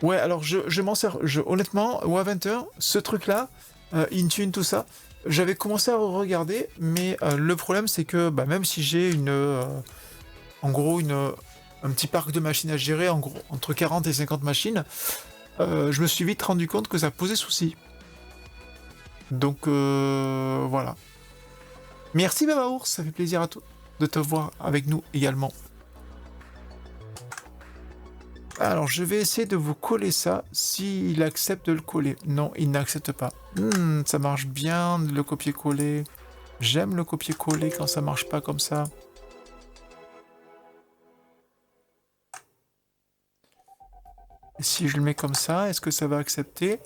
Ouais, alors je m'en sers. Honnêtement, WoW21, ce truc-là, Intune, tout ça, j'avais commencé à regarder, mais le problème c'est que même si j'ai en gros un petit parc de machines à gérer, en gros, entre 40 et 50 machines, je me suis vite rendu compte que ça posait souci. Donc voilà. Merci Babaours, ça fait plaisir à toi de te voir avec nous également. Alors je vais essayer de vous coller ça, s'il accepte de le coller. Non, il n'accepte pas. Ça marche bien le copier-coller. J'aime le copier-coller quand ça marche pas comme ça. Et si je le mets comme ça, est-ce que ça va accepter?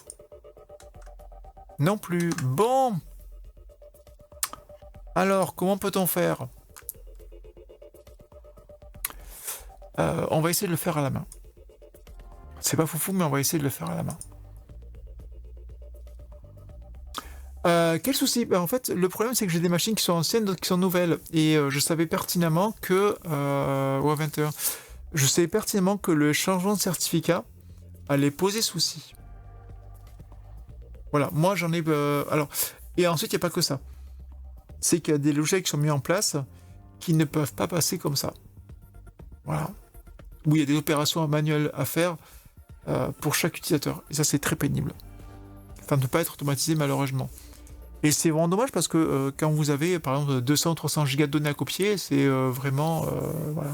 Non plus. Bon. Alors, comment peut-on faire? On va essayer de le faire à la main. C'est pas foufou, mais on va essayer de le faire à la main. Quel souci? En fait, le problème, c'est que j'ai des machines qui sont anciennes, d'autres qui sont nouvelles. Et je savais pertinemment que... WoW21. Je savais pertinemment que le changement de certificat allait poser souci. Voilà, moi j'en ai... alors, et ensuite, il n'y a pas que ça. C'est qu'il y a des logiciels qui sont mis en place qui ne peuvent pas passer comme ça. Voilà. Où il y a des opérations manuelles à faire pour chaque utilisateur. Et ça, c'est très pénible. Ça ne peut pas être automatisé, malheureusement. Et c'est vraiment dommage parce que quand vous avez, par exemple, 200 ou 300 gigas de données à copier, c'est vraiment... voilà.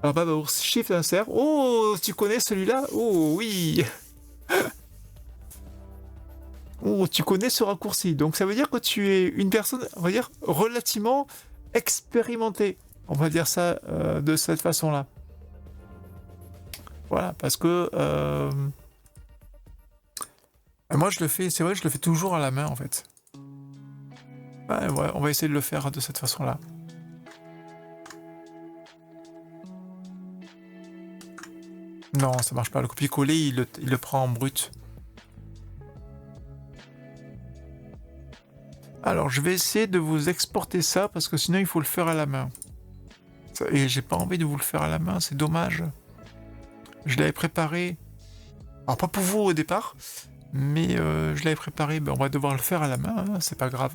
Alors, bah, Shift insert. Oh, tu connais celui-là? Oh, oui. Oh, tu connais ce raccourci. Donc, ça veut dire que tu es une personne, on va dire, relativement expérimentée. On va dire ça de cette façon-là. Voilà, parce que... moi, je le fais, c'est vrai, je le fais toujours à la main, en fait. Ouais, on va essayer de le faire de cette façon-là. Non, ça marche pas. Le copier-coller, il le prend en brut. Alors, je vais essayer de vous exporter ça, parce que sinon, il faut le faire à la main. Et j'ai pas envie de vous le faire à la main, c'est dommage. Je l'avais préparé... Alors, pas pour vous au départ, mais je l'avais préparé. Ben, on va devoir le faire à la main, hein, c'est pas grave.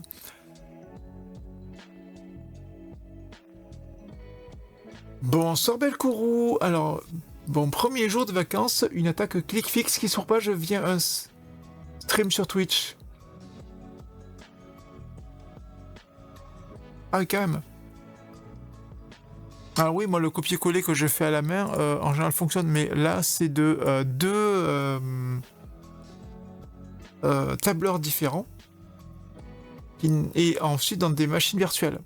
Bon, Sorbel Kourou. Alors, bon, premier jour de vacances, une attaque clic fixe qui surpage via un stream sur Twitch. Ah oui, quand même. Alors oui, moi, le copier-coller que je fais à la main, en général, fonctionne, mais là, c'est de deux tableurs différents, et ensuite dans des machines virtuelles.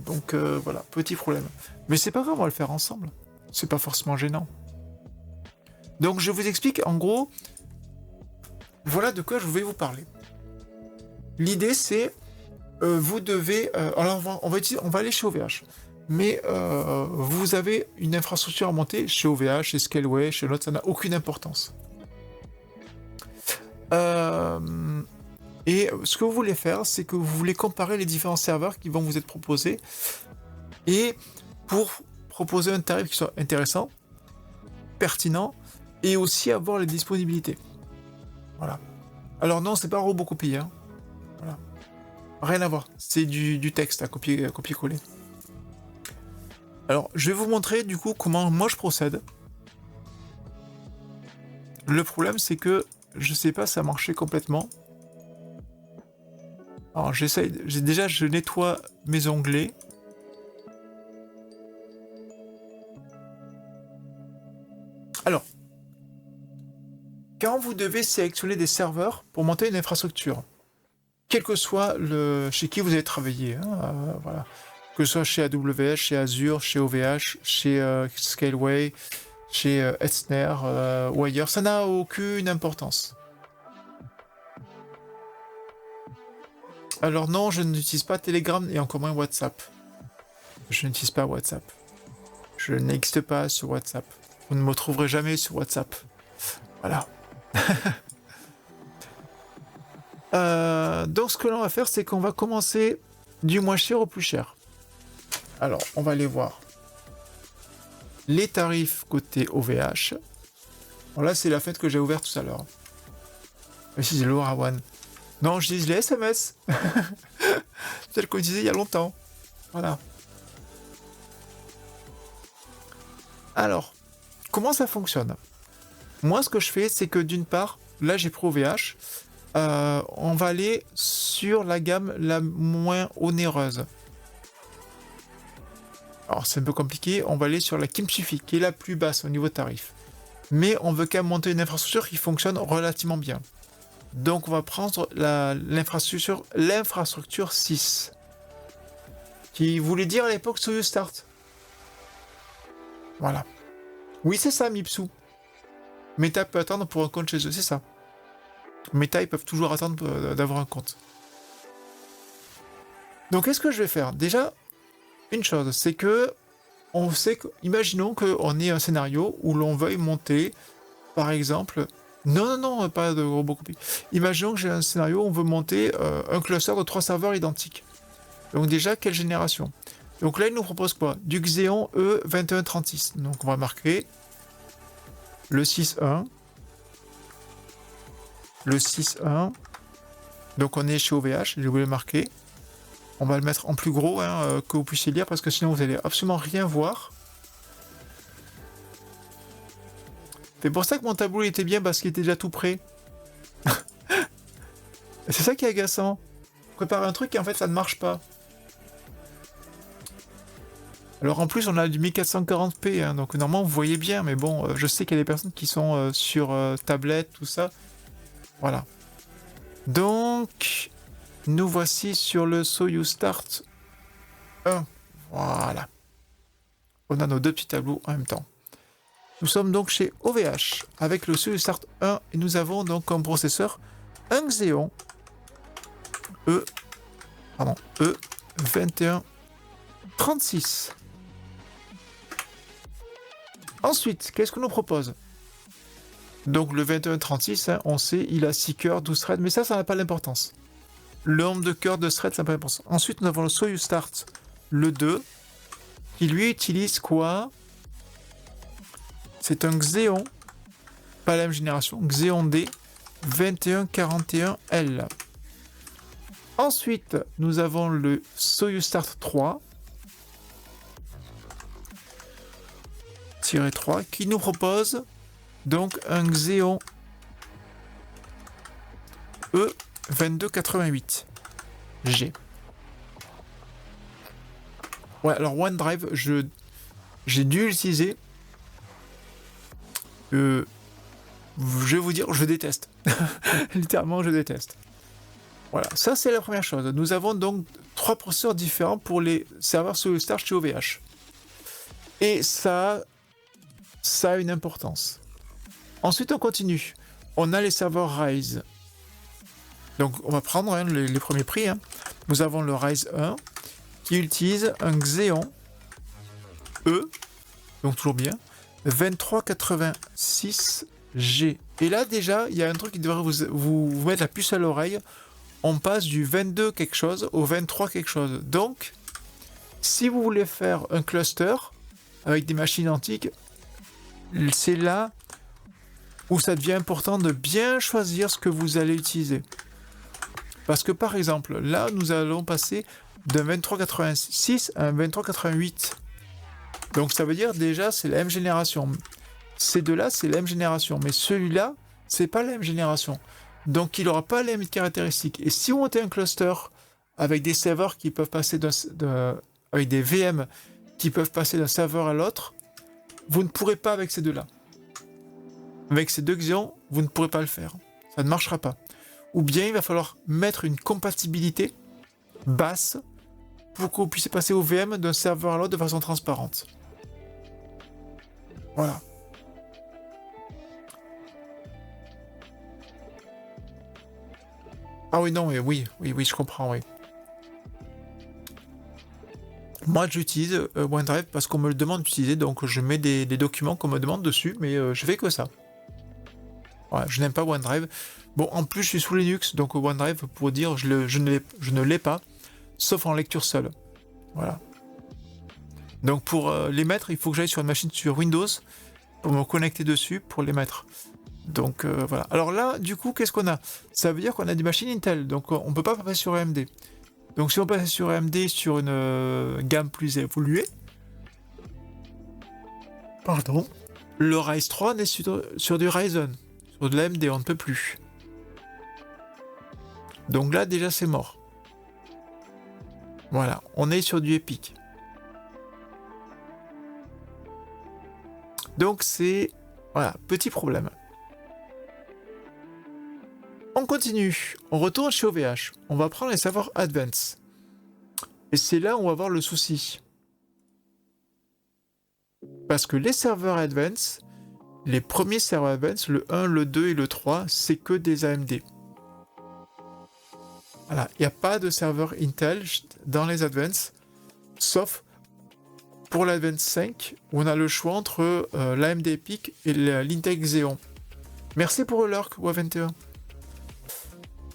Donc voilà, petit problème. Mais c'est pas grave, on va le faire ensemble. C'est pas forcément gênant. Donc je vous explique, en gros, voilà de quoi je vais vous parler. L'idée, c'est, vous devez... alors on va aller chez OVH. Mais vous avez une infrastructure à monter chez OVH, chez Scaleway, chez l'autre, ça n'a aucune importance. Et ce que vous voulez faire, c'est que vous voulez comparer les différents serveurs qui vont vous être proposés, et pour proposer un tarif qui soit intéressant, pertinent, et aussi avoir les disponibilités. Voilà. Alors non, c'est pas Robocopie, hein. Voilà. Rien à voir, c'est du texte à copier-coller. Alors, je vais vous montrer du coup comment moi je procède. Le problème, c'est que je sais pas si ça a marché complètement. Alors, je nettoie mes onglets. Alors, quand vous devez sélectionner des serveurs pour monter une infrastructure, quel que soit chez qui vous avez travaillé, hein, voilà. Que ce soit chez AWS, chez Azure, chez OVH, chez Scaleway, chez Etzner ou ailleurs, ça n'a aucune importance. Alors non, je n'utilise pas Telegram et encore moins WhatsApp. Je n'utilise pas WhatsApp. Je n'existe pas sur WhatsApp. Vous ne me trouverez jamais sur WhatsApp. Voilà. Donc ce que l'on va faire, c'est qu'on va commencer du moins cher au plus cher. Alors, on va aller voir les tarifs côté OVH. Bon, là, c'est la fenêtre que j'ai ouverte tout à l'heure. Ici, c'est LoRaWAN. Non, je dis les SMS. Tel qu'on disait il y a longtemps. Voilà. Alors, comment ça fonctionne? Moi, ce que je fais, c'est que d'une part, là, j'ai pris OVH. On va aller sur la gamme la moins onéreuse. Alors c'est un peu compliqué, on va aller sur la qui me suffit, qui est la plus basse au niveau tarif. Mais on veut quand même monter une infrastructure qui fonctionne relativement bien. Donc on va prendre l'infrastructure 6. Qui voulait dire à l'époque Soyuz Start. Voilà. Oui, c'est ça, Mipsou. Meta peut attendre pour un compte chez eux, c'est ça. Meta, ils peuvent toujours attendre d'avoir un compte. Donc qu'est-ce que je vais faire? Déjà, une chose, c'est que imaginons qu'on ait un scénario où l'on veuille monter, par exemple, non, pas de Robocopie. Imaginons que j'ai un scénario où on veut monter un cluster de 3 serveurs identiques. Donc déjà, quelle génération? Donc là, il nous propose quoi? Du Xeon E2136. Donc on va marquer le 6.1. Le 6.1. Donc on est chez OVH, j'ai oublié de le marquer. On va le mettre en plus gros, hein, que vous puissiez lire, parce que sinon vous allez absolument rien voir. C'est pour ça que mon tableau il était bien, parce qu'il était déjà tout prêt. C'est ça qui est agaçant. Prépare un truc et en fait ça ne marche pas. Alors en plus on a du 1440p, hein, donc normalement vous voyez bien, mais bon, je sais qu'il y a des personnes qui sont sur tablette, tout ça. Voilà. Donc, nous voici sur le Soyuz Start 1. Voilà. On a nos deux petits tableaux en même temps. Nous sommes donc chez OVH avec le Soyuz Start 1 et nous avons donc comme processeur un Xeon E2136. Ensuite, qu'est-ce qu'on nous propose? Donc le 2136, hein, on sait, il a 6 cœurs, 12 threads, mais ça n'a pas d'importance. Le nombre de cœurs de threads, ça n'a pas d'importance. Ensuite, nous avons le Soyuz Start, le 2, qui lui utilise quoi? C'est un Xeon, pas la même génération, Xeon D 2141L. Ensuite, nous avons le Soyuz Start 3, -3, qui nous propose donc un Xeon E2288G. Ouais, alors OneDrive, j'ai dû l'utiliser. Je vais vous dire, je déteste. Littéralement, je déteste. Voilà, ça c'est la première chose. Nous avons donc 3 processeurs différents pour les serveurs Soyuz Start chez OVH. Et ça a une importance. Ensuite, on continue. On a les serveurs Ryze. Donc, on va prendre les premiers prix. Hein. Nous avons le Ryze 1 qui utilise un Xeon E, donc toujours bien, 2386G. Et là, déjà, il y a un truc qui devrait vous mettre la puce à l'oreille. On passe du 22 quelque chose au 23 quelque chose. Donc, si vous voulez faire un cluster avec des machines antiques, c'est là où ça devient important de bien choisir ce que vous allez utiliser. Parce que par exemple, là, nous allons passer d'un 2386 à un 2388. Donc ça veut dire déjà, c'est la même génération. Ces deux-là, c'est la même génération. Mais celui-là, c'est pas la même génération. Donc il n'aura pas les mêmes caractéristiques. Et si vous montez un cluster avec des serveurs qui peuvent passer avec des VM qui peuvent passer d'un serveur à l'autre, vous ne pourrez pas avec ces deux-là. Avec ces deux Xeon, vous ne pourrez pas le faire. Ça ne marchera pas. Ou bien il va falloir mettre une compatibilité basse pour que vous puissiez passer au VM d'un serveur à l'autre de façon transparente. Voilà. Ah oui, non, oui, je comprends, oui. Moi, j'utilise OneDrive parce qu'on me le demande d'utiliser, donc je mets des documents qu'on me demande dessus, mais je fais que ça. Voilà, je n'aime pas OneDrive. Bon, en plus, je suis sous Linux, donc OneDrive, pour dire, je ne l'ai pas, sauf en lecture seule. Voilà. Donc pour les mettre, il faut que j'aille sur une machine sur Windows pour me connecter dessus pour les mettre. Donc voilà. Alors là, du coup, qu'est-ce qu'on a? Ça veut dire qu'on a des machines Intel, donc on ne peut pas passer sur AMD. Donc si on passe sur AMD sur une gamme plus évoluée, pardon, le Ryze 3 est sur du Ryzen, sur de l'AMD, on ne peut plus. Donc là, déjà, c'est mort. Voilà, on est sur du EPYC. Donc c'est... Voilà, petit problème. On continue, on retourne chez OVH. On va prendre les serveurs Advance. Et c'est là où on va voir le souci. Parce que les serveurs Advance, les premiers serveurs Advance, le 1, le 2 et le 3, c'est que des AMD. Voilà, il n'y a pas de serveur Intel dans les Advance, sauf pour l'Advance 5, où on a le choix entre l'AMD EPYC et l'Intel Xeon. Merci pour le lurk, WA21.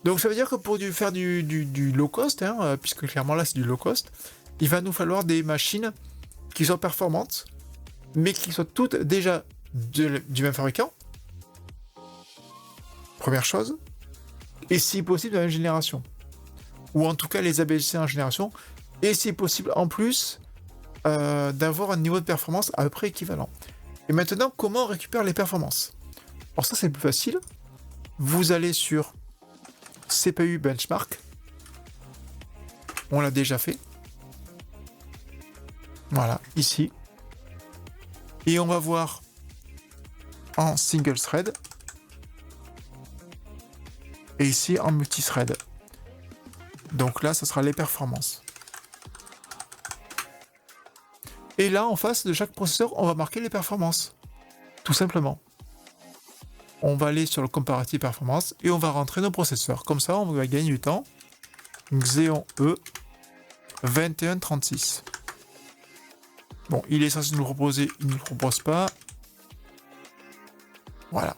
Donc ça veut dire que pour faire du low cost, hein, puisque clairement là c'est du low cost, il va nous falloir des machines qui soient performantes, mais qui soient toutes déjà du même fabricant. Première chose. Et si possible, de la même génération. Ou en tout cas, les ABC en génération. Et si possible, en plus, d'avoir un niveau de performance à peu près équivalent. Et maintenant, comment on récupère les performances? Alors ça, c'est plus facile. Vous allez sur CPU Benchmark. On l'a déjà fait. Voilà, ici. Et on va voir en single thread. Et ici en multithread. Donc là, ce sera les performances. Et là, en face de chaque processeur, on va marquer les performances. Tout simplement. On va aller sur le comparative performance et on va rentrer nos processeurs. Comme ça, on va gagner du temps. Xeon E 2136. Bon, il est censé nous le proposer, il ne nous le propose pas. Voilà.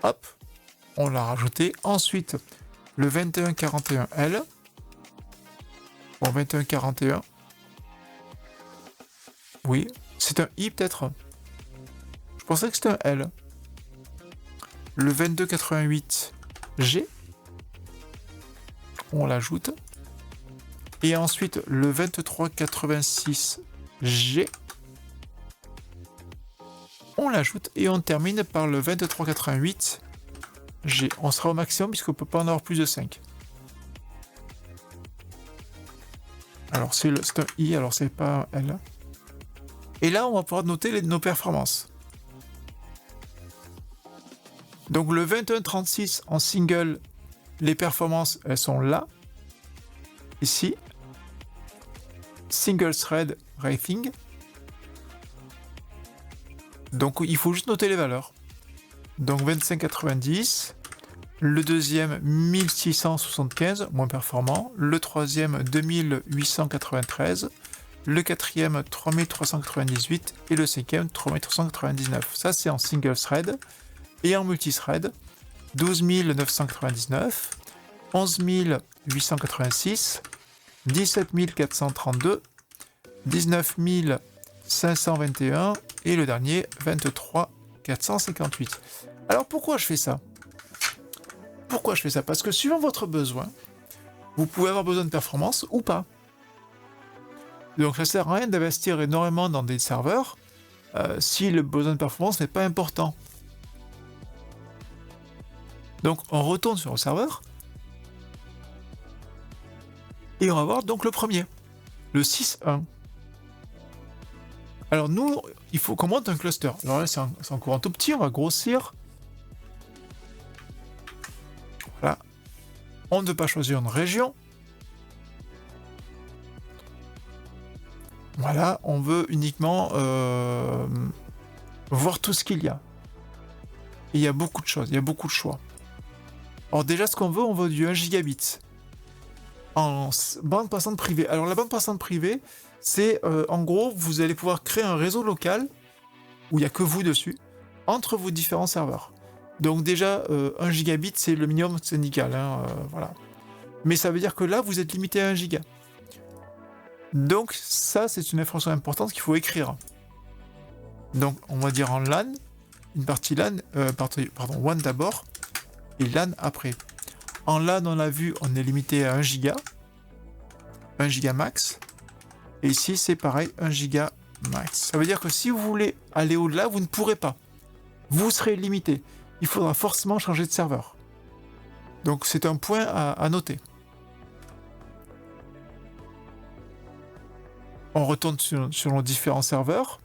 Hop, on l'a rajouté. Ensuite, le 2141L. Bon, 2141. Oui, c'est un I peut-être. Je pensais que c'était un L. Le 2288G. On l'ajoute. Et ensuite, le 2386G. On l'ajoute et on termine par le 2388G. On sera au maximum puisqu'on ne peut pas en avoir plus de 5. Alors c'est un I, alors c'est pas un L. Et là, on va pouvoir noter nos performances. Donc le 2136 en single, les performances, elles sont là. Ici. Single thread rating. Donc il faut juste noter les valeurs. Donc 2590. Le deuxième 1675, moins performant. Le troisième 2893. Le quatrième 3398. Et le cinquième 3399. Ça c'est en single thread. Et en multithread, 12 999, 11 886, 17 432, 19 521 et le dernier 23 458. Alors pourquoi je fais ça? Parce que suivant votre besoin, vous pouvez avoir besoin de performance ou pas. Donc ça sert à rien d'investir énormément dans des serveurs si le besoin de performance n'est pas important. Donc on retourne sur le serveur et on va voir donc le premier, le 6.1. Alors nous, il faut qu'on monte un cluster. Alors là c'est encore un tout petit, on va grossir. Voilà. On ne peut pas choisir une région. Voilà, on veut uniquement voir tout ce qu'il y a. Et il y a beaucoup de choses, il y a beaucoup de choix. Alors déjà, ce qu'on veut, on veut du 1 gigabit en bande passante privée. Alors la bande passante privée, c'est en gros, vous allez pouvoir créer un réseau local où il n'y a que vous dessus, entre vos différents serveurs. Donc déjà, 1 gigabit, c'est le minimum syndical. Voilà. Mais ça veut dire que là, vous êtes limité à 1 giga. Donc ça, c'est une information importante qu'il faut écrire. Donc on va dire en LAN, une partie LAN, WAN d'abord, et LAN après. En LAN, on l'a vu, on est limité à 1 giga. 1 giga max. Et ici, c'est pareil, 1 giga max. Ça veut dire que si vous voulez aller au-delà, vous ne pourrez pas. Vous serez limité. Il faudra forcément changer de serveur. Donc c'est un point à noter. On retourne sur nos différents serveurs.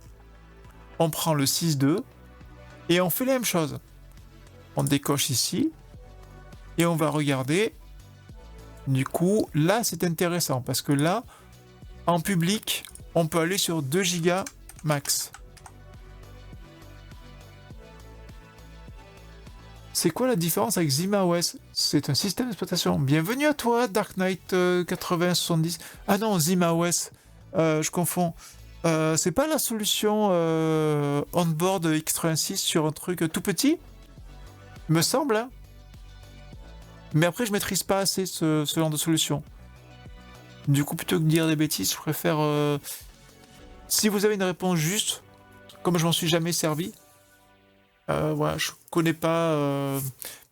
On prend le 6.2 et on fait la même chose. On décoche ici. Et on va regarder. Du coup, là, c'est intéressant parce que là, en public, on peut aller sur 2 gigas max. C'est quoi la différence avec ZimaOS? C'est un système d'exploitation. Bienvenue à toi, Dark Knight 8070. Ah non, ZimaOS, je confonds. C'est pas la solution onboard x86 sur un truc tout petit? Me semble, hein. Mais après, je maîtrise pas assez ce genre de solution. Du coup, plutôt que de dire des bêtises, je préfère... Si vous avez une réponse juste, comme je m'en suis jamais servi, voilà, je connais pas.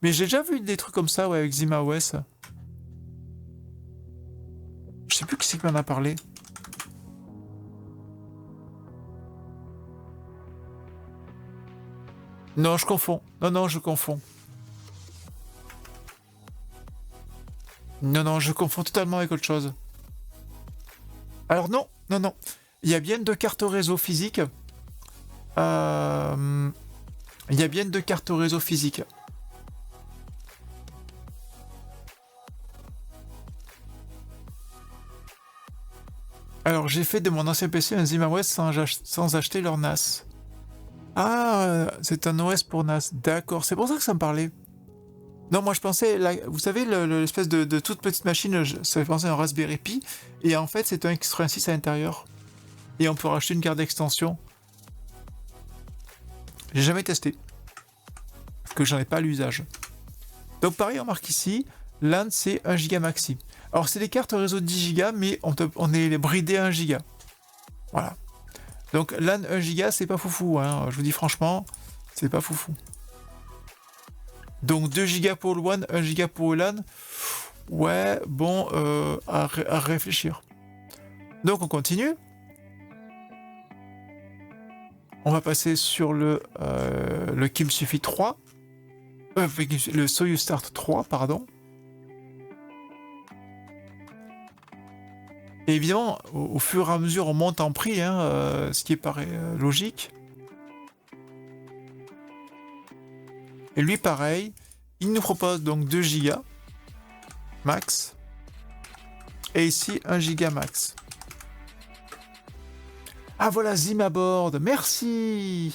Mais j'ai déjà vu des trucs comme ça, ouais, avec ZimaOS. Je sais plus qui c'est qui m'en a parlé. Non, je confonds. Non, je confonds. Non, je confonds totalement avec autre chose. Alors non. Il y a bien 2 cartes réseau physiques. Il y a bien 2 cartes réseau physiques. Alors, j'ai fait de mon ancien PC un ZimaOS sans acheter leur NAS. Ah, c'est un OS pour NAS. D'accord, c'est pour ça que ça me parlait. Non, moi je pensais, vous savez, l'espèce de toute petite machine, ça fait penser à un Raspberry Pi, et en fait c'est un X86 à l'intérieur. Et on peut racheter une carte d'extension. J'ai jamais testé. Parce que j'en ai pas l'usage. Donc pareil, on marque ici, LAN c'est 1 Go maxi. Alors c'est des cartes réseau de 10 Go, mais on est bridé à 1 Go. Voilà. Donc LAN 1 Go, c'est pas foufou, hein. Je vous dis franchement, c'est pas foufou. Donc 2 Go pour le WAN, 1 Go pour le LAN. Ouais, bon, à réfléchir. Donc on continue. On va passer sur le Kim Suffit 3. Le Soyuz Start 3, pardon. Et évidemment, au fur et à mesure, on monte en prix, hein, ce qui paraît logique. Et lui, pareil, il nous propose donc 2 Go max. Et ici, 1 Go max. Ah voilà, Zimaboard, merci.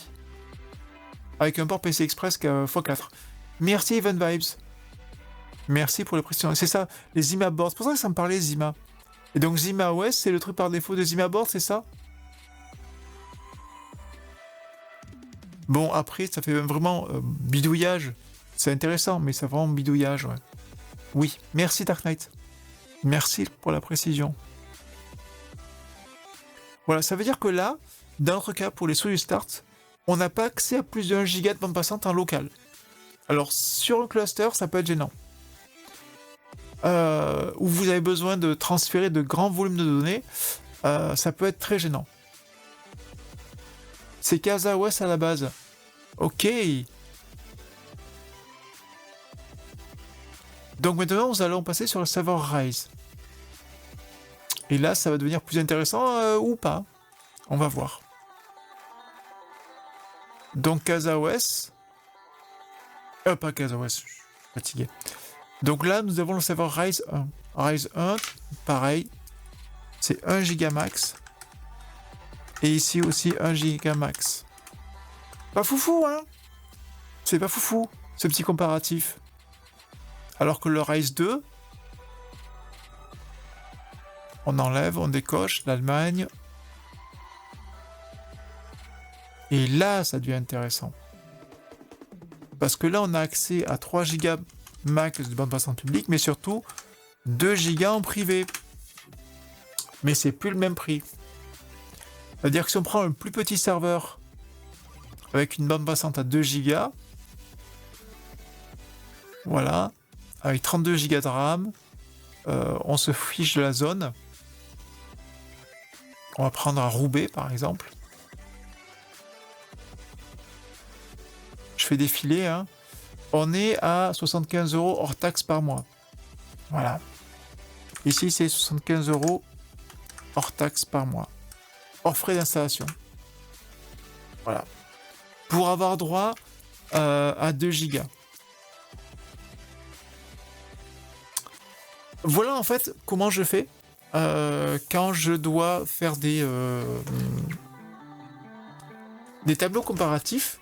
Avec un port PC Express x4. Merci Even Vibes. Merci pour les précisions. C'est ça, les Zimaboards. C'est pour ça que ça me parlait Zima. Et donc ZimaOS, c'est le truc par défaut de Zimaboard, c'est ça? Bon, après, ça fait vraiment bidouillage. C'est intéressant, mais c'est vraiment bidouillage, ouais. Oui, merci Dark Knight. Merci pour la précision. Voilà, ça veut dire que là, dans notre cas, pour les Soyuz Start, on n'a pas accès à plus de 1 Go de bande passante en local. Alors, sur un cluster, ça peut être gênant. Où vous avez besoin de transférer de grands volumes de données, ça peut être très gênant. C'est CasaOS à la base. Ok. Donc maintenant, nous allons passer sur le serveur Rise. Et là, ça va devenir plus intéressant ou pas. On va voir. Donc CasaOS. Pas CasaOS, je suis fatigué. Donc là, nous avons le serveur Rise 1. Rise 1, pareil. C'est 1 Go max. Et ici aussi 1 Go max. Pas foufou, hein? C'est pas foufou, ce petit comparatif. Alors que le Rise 2, on enlève, on décoche l'Allemagne. Et là, ça devient intéressant. Parce que là, on a accès à 3 Go max de bande passante publique, mais surtout 2 Go en privé. Mais c'est plus le même prix. C'est-à-dire que si on prend un plus petit serveur avec une bande passante à 2 Go, voilà, avec 32 Go de RAM, on se fiche de la zone. On va prendre un Roubaix par exemple. Je fais défiler, hein. On est à 75 € hors taxe par mois. Voilà. Ici, c'est 75 € hors taxe par mois. Hors frais d'installation. Voilà. Pour avoir droit à 2 Go. Voilà en fait comment je fais quand je dois faire des tableaux comparatifs.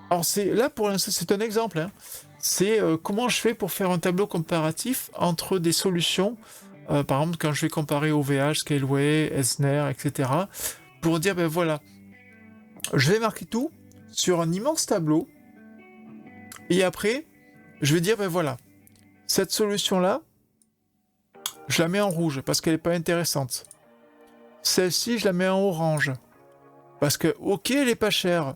Alors là pour l'instant c'est un exemple, hein. C'est comment je fais pour faire un tableau comparatif entre des solutions, par exemple quand je vais comparer OVH, Scaleway, Elsner, etc. Pour dire ben voilà, je vais marquer tout sur un immense tableau et après je vais dire ben voilà, cette solution là je la mets en rouge parce qu'elle n'est pas intéressante. Celle-ci je la mets en orange. Parce que, ok, elle est pas chère,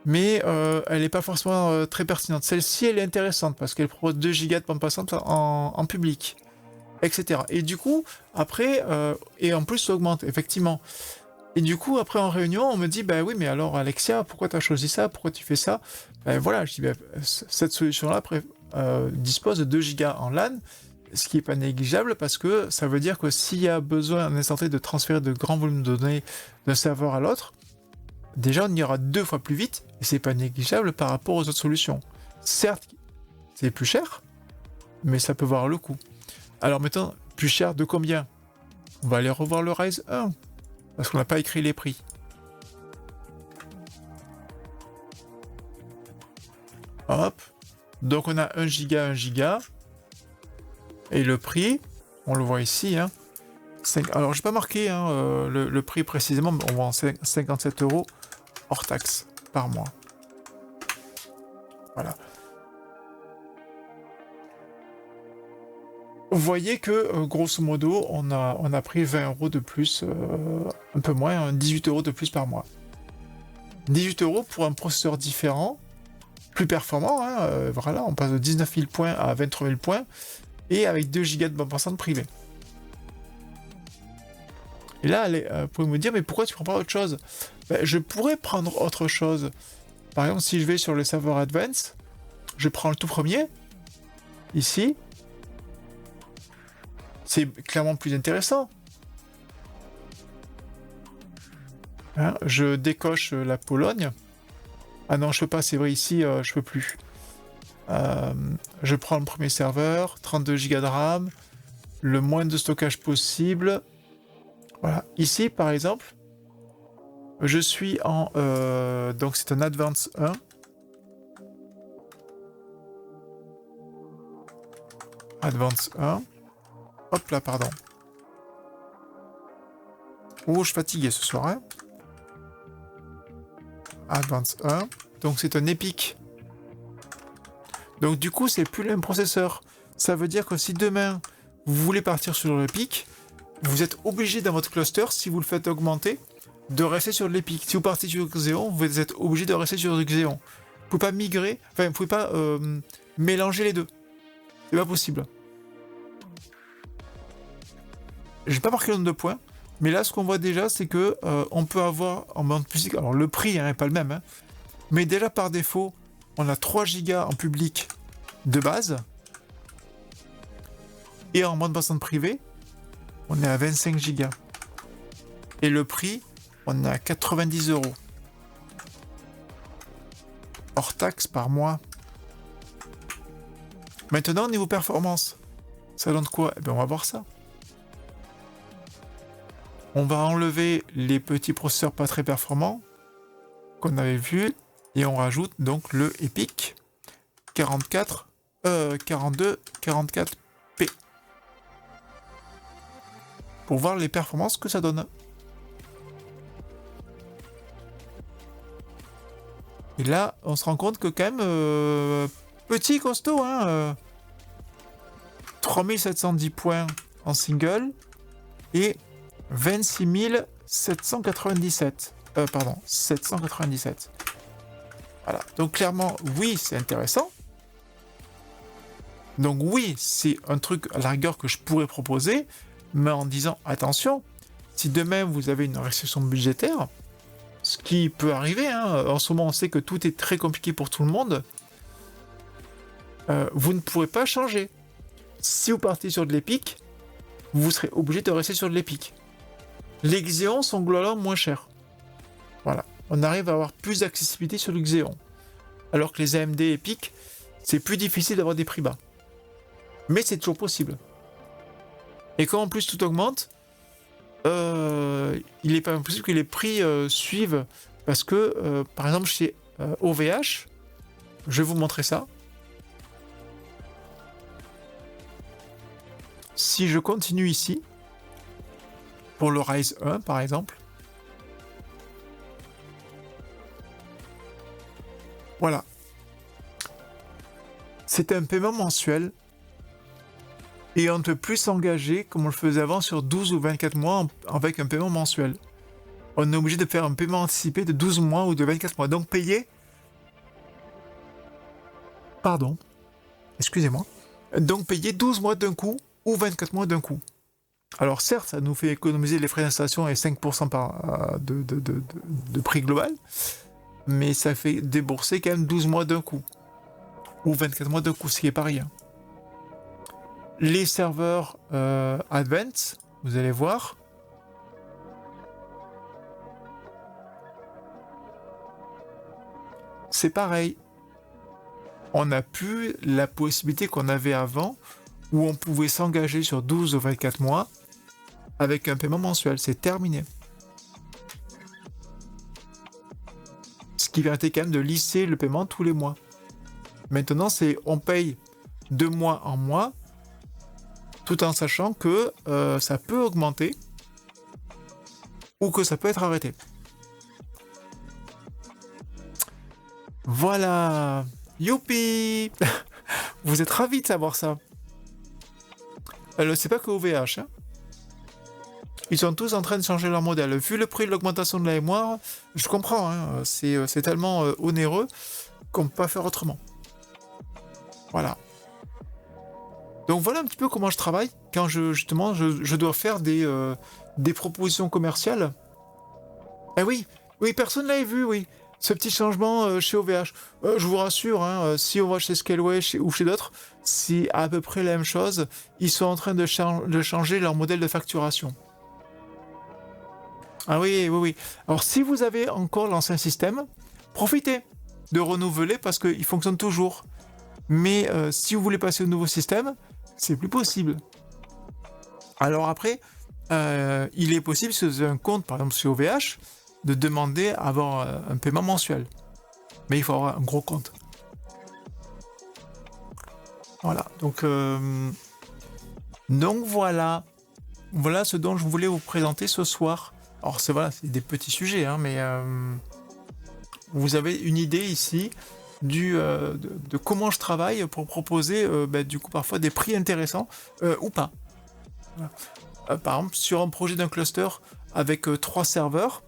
mais elle n'est pas forcément très pertinente. Celle-ci, elle est intéressante parce qu'elle propose 2 gigas de bande passante en public, etc. Et du coup, après, et en plus, ça augmente, effectivement. Et du coup, après, en réunion, on me dit, bah oui, mais alors, Alexia, pourquoi tu as choisi ça? Pourquoi tu fais ça? Ben voilà, je dis, ben, cette solution-là dispose de 2 gigas en LAN, ce qui n'est pas négligeable parce que ça veut dire que s'il y a besoin en instant T de transférer de grands volumes de données d'un serveur à l'autre, déjà on ira 2 fois plus vite et c'est pas négligeable par rapport aux autres solutions. Certes, c'est plus cher, mais ça peut valoir le coup. Alors maintenant, plus cher de combien? On va aller revoir le Ryzen 1 parce qu'on n'a pas écrit les prix. Hop. Donc on a 1 giga, 1 giga. Et le prix, on le voit ici. Hein, alors j'ai pas marqué hein, le prix précisément, mais on voit en 57 € hors taxe par mois. Voilà. Vous voyez que grosso modo, on a pris 20 € de plus, un peu moins, 18 € de plus par mois. 18 € pour un processeur différent, plus performant. Hein, voilà, on passe de 19 000 points à 23 000 points. Et avec 2 gigas de bande passante privée. Et là, vous pouvez me dire, mais pourquoi tu prends pas autre chose? Ben, je pourrais prendre autre chose. Par exemple, si je vais sur le serveur Advance, je prends le tout premier, ici. C'est clairement plus intéressant. Hein, je décoche la Pologne. Ah non, je peux pas, c'est vrai, ici, je peux plus. Je prends le premier serveur, 32 Go de RAM, le moins de stockage possible. Voilà. Ici, par exemple, je suis en... donc c'est un Advance 1. Advance 1. Hop là, pardon. Oh, je suis fatigué ce soir. Hein. Advance 1. Donc c'est un Epic. Donc du coup, c'est plus le même processeur. Ça veut dire que si demain, vous voulez partir sur l'Epic, vous êtes obligé dans votre cluster, si vous le faites augmenter, de rester sur l'Epic. Si vous partez sur Xeon, vous êtes obligé de rester sur Xeon. Vous pouvez pas migrer, enfin, vous pouvez pas mélanger les deux. C'est pas possible. J'ai pas marqué le nombre de points, mais là, ce qu'on voit déjà, c'est que on peut avoir en bande physique, alors le prix n'est pas le même, hein, mais déjà par défaut, on a 3 gigas en public de base. Et en bande passante privée, on est à 25 gigas. Et le prix, on est à 90 €. Hors taxe par mois. Maintenant, niveau performance, ça donne quoi? Eh bien, on va voir ça. On va enlever les petits processeurs pas très performants qu'on avait vus. Et on rajoute donc le Epic 4244P pour voir les performances que ça donne. Et là, on se rend compte que quand même, petit costaud, hein, 3710 points en single et 26 797. Pardon, 797. Voilà. Donc clairement, oui, c'est intéressant. Donc oui, c'est un truc à la rigueur que je pourrais proposer, mais en disant attention, si demain vous avez une restriction budgétaire, ce qui peut arriver, hein, en ce moment on sait que tout est très compliqué pour tout le monde, vous ne pourrez pas changer. Si vous partez sur de l'Epic, vous serez obligé de rester sur de l'Epic. Les Xeon sont globalement moins chers. Voilà. On arrive à avoir plus d'accessibilité sur le Xeon. Alors que les AMD Epic, c'est plus difficile d'avoir des prix bas. Mais c'est toujours possible. Et quand en plus tout augmente, il n'est pas impossible que les prix suivent. Parce que, par exemple, chez OVH, je vais vous montrer ça. Si je continue ici, pour le Ryzen 1 par exemple, voilà. C'est un paiement mensuel et on ne peut plus s'engager comme on le faisait avant sur 12 ou 24 mois avec un paiement mensuel. on est obligé de faire un paiement anticipé de 12 mois ou de 24 mois. Donc payer... Pardon, excusez-moi. Donc payer 12 mois d'un coup ou 24 mois d'un coup. Alors certes, ça nous fait économiser les frais d'installation et 5% de prix global, mais ça fait débourser quand même 12 mois d'un coup. Ou 24 mois d'un coup, ce qui est pas rien. Les serveurs Advance, vous allez voir. C'est pareil. On n'a plus la possibilité qu'on avait avant, où on pouvait s'engager sur 12 ou 24 mois avec un paiement mensuel. C'est terminé. Ce qui permettait quand même de lisser le paiement tous les mois. Maintenant, on paye de mois en mois, tout en sachant que ça peut augmenter ou que ça peut être arrêté. Voilà. Youpi. Vous êtes ravis de savoir ça. C'est pas que OVH. Hein. Ils sont tous en train de changer leur modèle. Vu le prix de l'augmentation de la mémoire, je comprends. Hein, c'est tellement onéreux qu'on ne peut pas faire autrement. Voilà. Donc voilà un petit peu comment je travaille quand je dois faire des propositions commerciales. Eh oui, personne l'avait vu, oui. Ce petit changement chez OVH. Je vous rassure, hein, si on va chez Scaleway ou chez d'autres, c'est à peu près la même chose. Ils sont en train de changer leur modèle de facturation. Ah oui. Alors si vous avez encore l'ancien système, profitez de renouveler parce qu'il fonctionne toujours. Mais si vous voulez passer au nouveau système, c'est plus possible. Alors après, il est possible, si vous avez un compte, par exemple chez OVH, de demander à avoir un paiement mensuel. Mais il faut avoir un gros compte. Voilà, donc voilà. Voilà ce dont je voulais vous présenter ce soir. Alors c'est des petits sujets, hein, mais vous avez une idée ici de comment je travaille pour proposer du coup parfois des prix intéressants ou pas. Voilà. Par exemple, sur un projet d'un cluster avec 3 serveurs,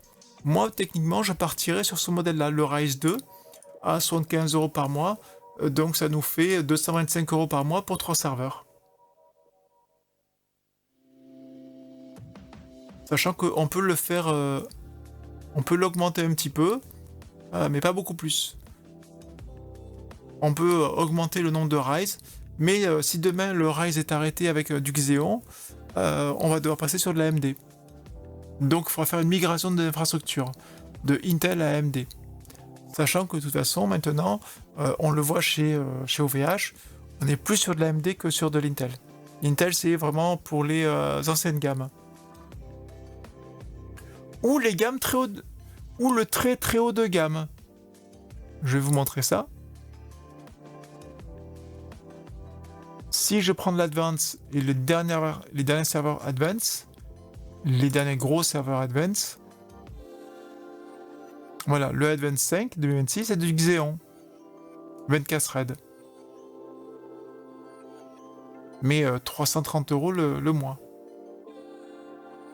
moi techniquement je partirais sur ce modèle-là, le Rise 2 à 75 € par mois, donc ça nous fait 225 € par mois pour 3 serveurs. Sachant qu'on peut le faire, on peut l'augmenter un petit peu, mais pas beaucoup plus. On peut augmenter le nombre de Rise, mais si demain le Rise est arrêté avec du Xeon, on va devoir passer sur de l'AMD. Donc il faudra faire une migration de l'infrastructure, de Intel à AMD. Sachant que de toute façon, maintenant, on le voit chez OVH, on est plus sur de l'AMD que sur de l'Intel. Intel, c'est vraiment pour les anciennes gammes. Ou les gammes très haut, ou le très très haut de gamme. Je vais vous montrer ça. Si je prends de l'Advance et les derniers serveurs Advance, les derniers gros serveurs Advance, voilà, le Advance 5 2026 c'est du Xeon 24 threads. Mais 330 € le mois.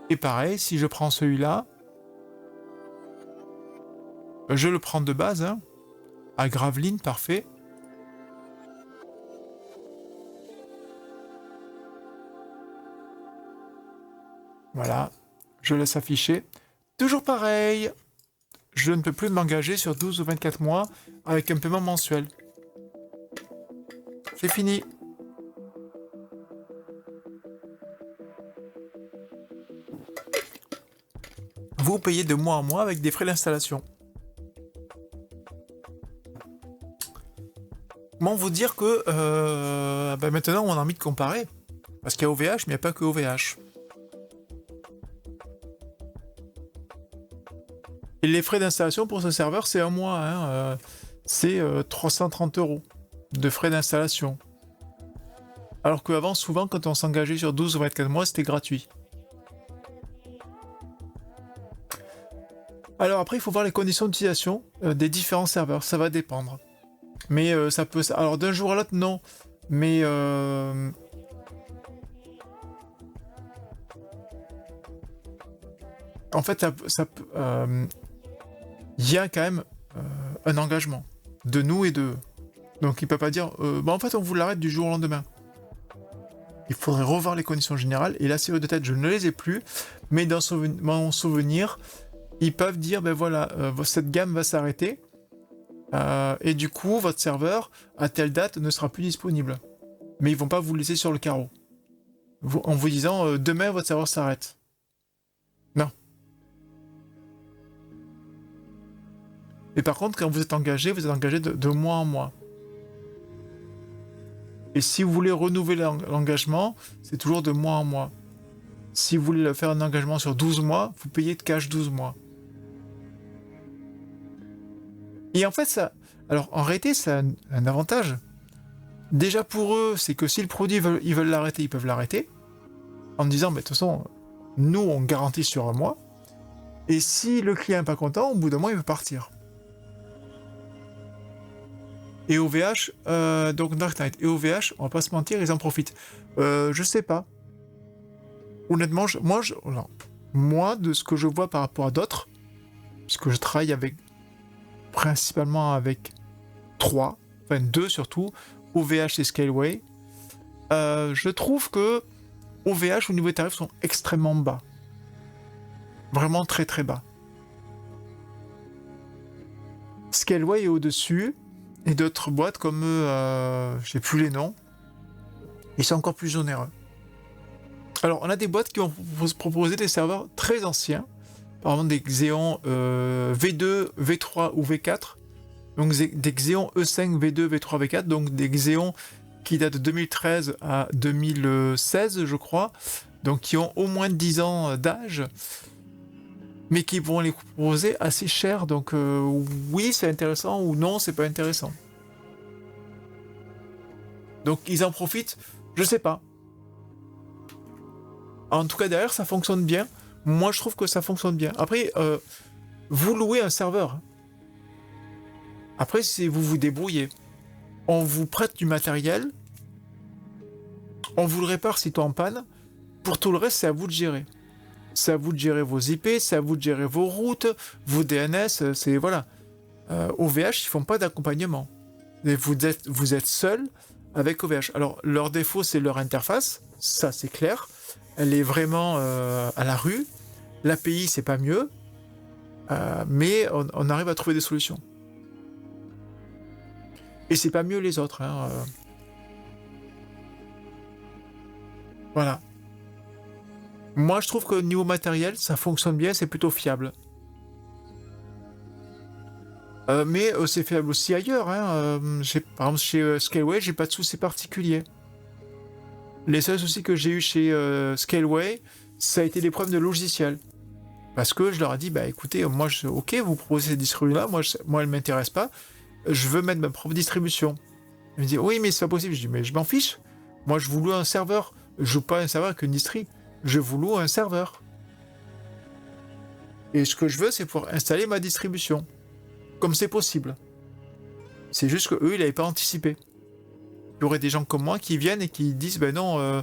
Et pareil, si je prends celui-là, je le prends de base, hein, à Gravelines, parfait. Voilà, je laisse afficher. Toujours pareil, je ne peux plus m'engager sur 12 ou 24 mois avec un paiement mensuel. C'est fini. Vous payez de mois en mois avec des frais d'installation. Comment vous dire que maintenant on a envie de comparer. Parce qu'il y a OVH, mais il n'y a pas que OVH. Et les frais d'installation pour ce serveur, c'est un mois. Hein, c'est 330 € de frais d'installation. Alors qu'avant, souvent, quand on s'engageait sur 12 ou 24 mois, c'était gratuit. Alors après, il faut voir les conditions d'utilisation des différents serveurs. Ça va dépendre. Mais ça peut... Alors d'un jour à l'autre, non. Mais... en fait, il y a quand même un engagement de nous et d'eux. Donc il ne peut pas dire, en fait, on vous l'arrête du jour au lendemain. Il faudrait revoir les conditions générales, et la série de tête, je ne les ai plus, mais dans mon souvenir, ils peuvent dire, ben voilà, cette gamme va s'arrêter, et du coup, votre serveur, à telle date, ne sera plus disponible. Mais ils vont pas vous laisser sur le carreau. En vous disant, demain, votre serveur s'arrête. Non. Et par contre, quand vous êtes engagé de mois en mois. Et si vous voulez renouveler l'engagement, c'est toujours de mois en mois. Si vous voulez faire un engagement sur 12 mois, vous payez de cash 12 mois. Et en fait, ça, alors en réalité, ça a un avantage. Déjà pour eux, c'est que si le produit, ils veulent l'arrêter, ils peuvent l'arrêter. En disant, mais de toute façon, nous, on garantit sur un mois. Et si le client n'est pas content, au bout d'un mois, il veut partir. Et OVH, donc Dark Knight et OVH, on va pas se mentir, ils en profitent. Je sais pas. Honnêtement, moi, de ce que je vois par rapport à d'autres, puisque je travaille principalement avec 2 surtout, OVH et Scaleway, je trouve que OVH au niveau des tarifs sont extrêmement bas. Vraiment très très bas. Scaleway est au-dessus, et d'autres boîtes comme, je sais plus les noms, ils sont encore plus onéreux. Alors, on a des boîtes qui vont proposer des serveurs très anciens, par exemple des Xeon V2, V3 ou V4, donc des Xeon E5, V2, V3, V4, donc des Xeon qui datent de 2013 à 2016, je crois, donc qui ont au moins 10 ans d'âge, mais qui vont les proposer assez cher, donc oui, c'est intéressant, ou non, c'est pas intéressant. Donc ils en profitent, je sais pas. En tout cas, derrière, ça fonctionne bien. Moi, je trouve que ça fonctionne bien. Après, vous louez un serveur. Après, c'est vous vous débrouillez. On vous prête du matériel, on vous le répare si tu es en panne. Pour tout le reste, c'est à vous de gérer. C'est à vous de gérer vos IP, c'est à vous de gérer vos routes, vos DNS, c'est voilà. OVH, ils font pas d'accompagnement. Et vous êtes seul avec OVH. Alors, leur défaut, c'est leur interface, ça c'est clair. Elle est vraiment à la rue. L'API, c'est pas mieux, mais on arrive à trouver des solutions. Et c'est pas mieux les autres. Voilà. Moi, je trouve qu'au niveau matériel, ça fonctionne bien, c'est plutôt fiable. Mais c'est fiable aussi ailleurs. Par exemple, chez Scaleway, j'ai pas de soucis particuliers. Les seuls soucis que j'ai eu chez Scaleway, ça a été des problèmes de logiciel. Parce que je leur ai dit, bah écoutez, ok, vous proposez cette distribution-là, moi elle m'intéresse pas, je veux mettre ma propre distribution. Ils me disent, oui, mais c'est pas possible. Je dis, mais je m'en fiche. Moi, je vous loue un serveur. Je joue pas un serveur avec une distri. Je vous loue un serveur. Et ce que je veux, c'est pouvoir installer ma distribution. Comme c'est possible. C'est juste que eux, ils n'avaient pas anticipé. Il y aurait des gens comme moi qui viennent et qui disent, ben non,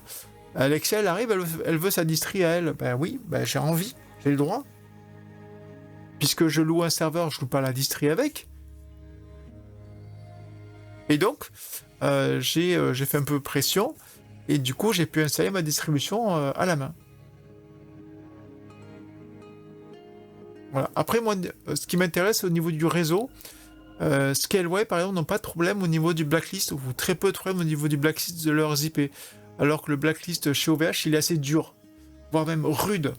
Alexia, elle arrive, elle veut sa distri à elle. Ben oui, ben j'ai envie, j'ai le droit. Puisque je loue un serveur, je loue pas la distri avec. Et donc, j'ai fait un peu pression, et du coup, j'ai pu installer ma distribution à la main. Voilà. Après, moi, ce qui m'intéresse au niveau du réseau, Scaleway, par exemple, n'ont pas de problème au niveau du blacklist, ou très peu de problème au niveau du blacklist de leurs IP. Alors que le blacklist chez OVH, il est assez dur, voire même rude.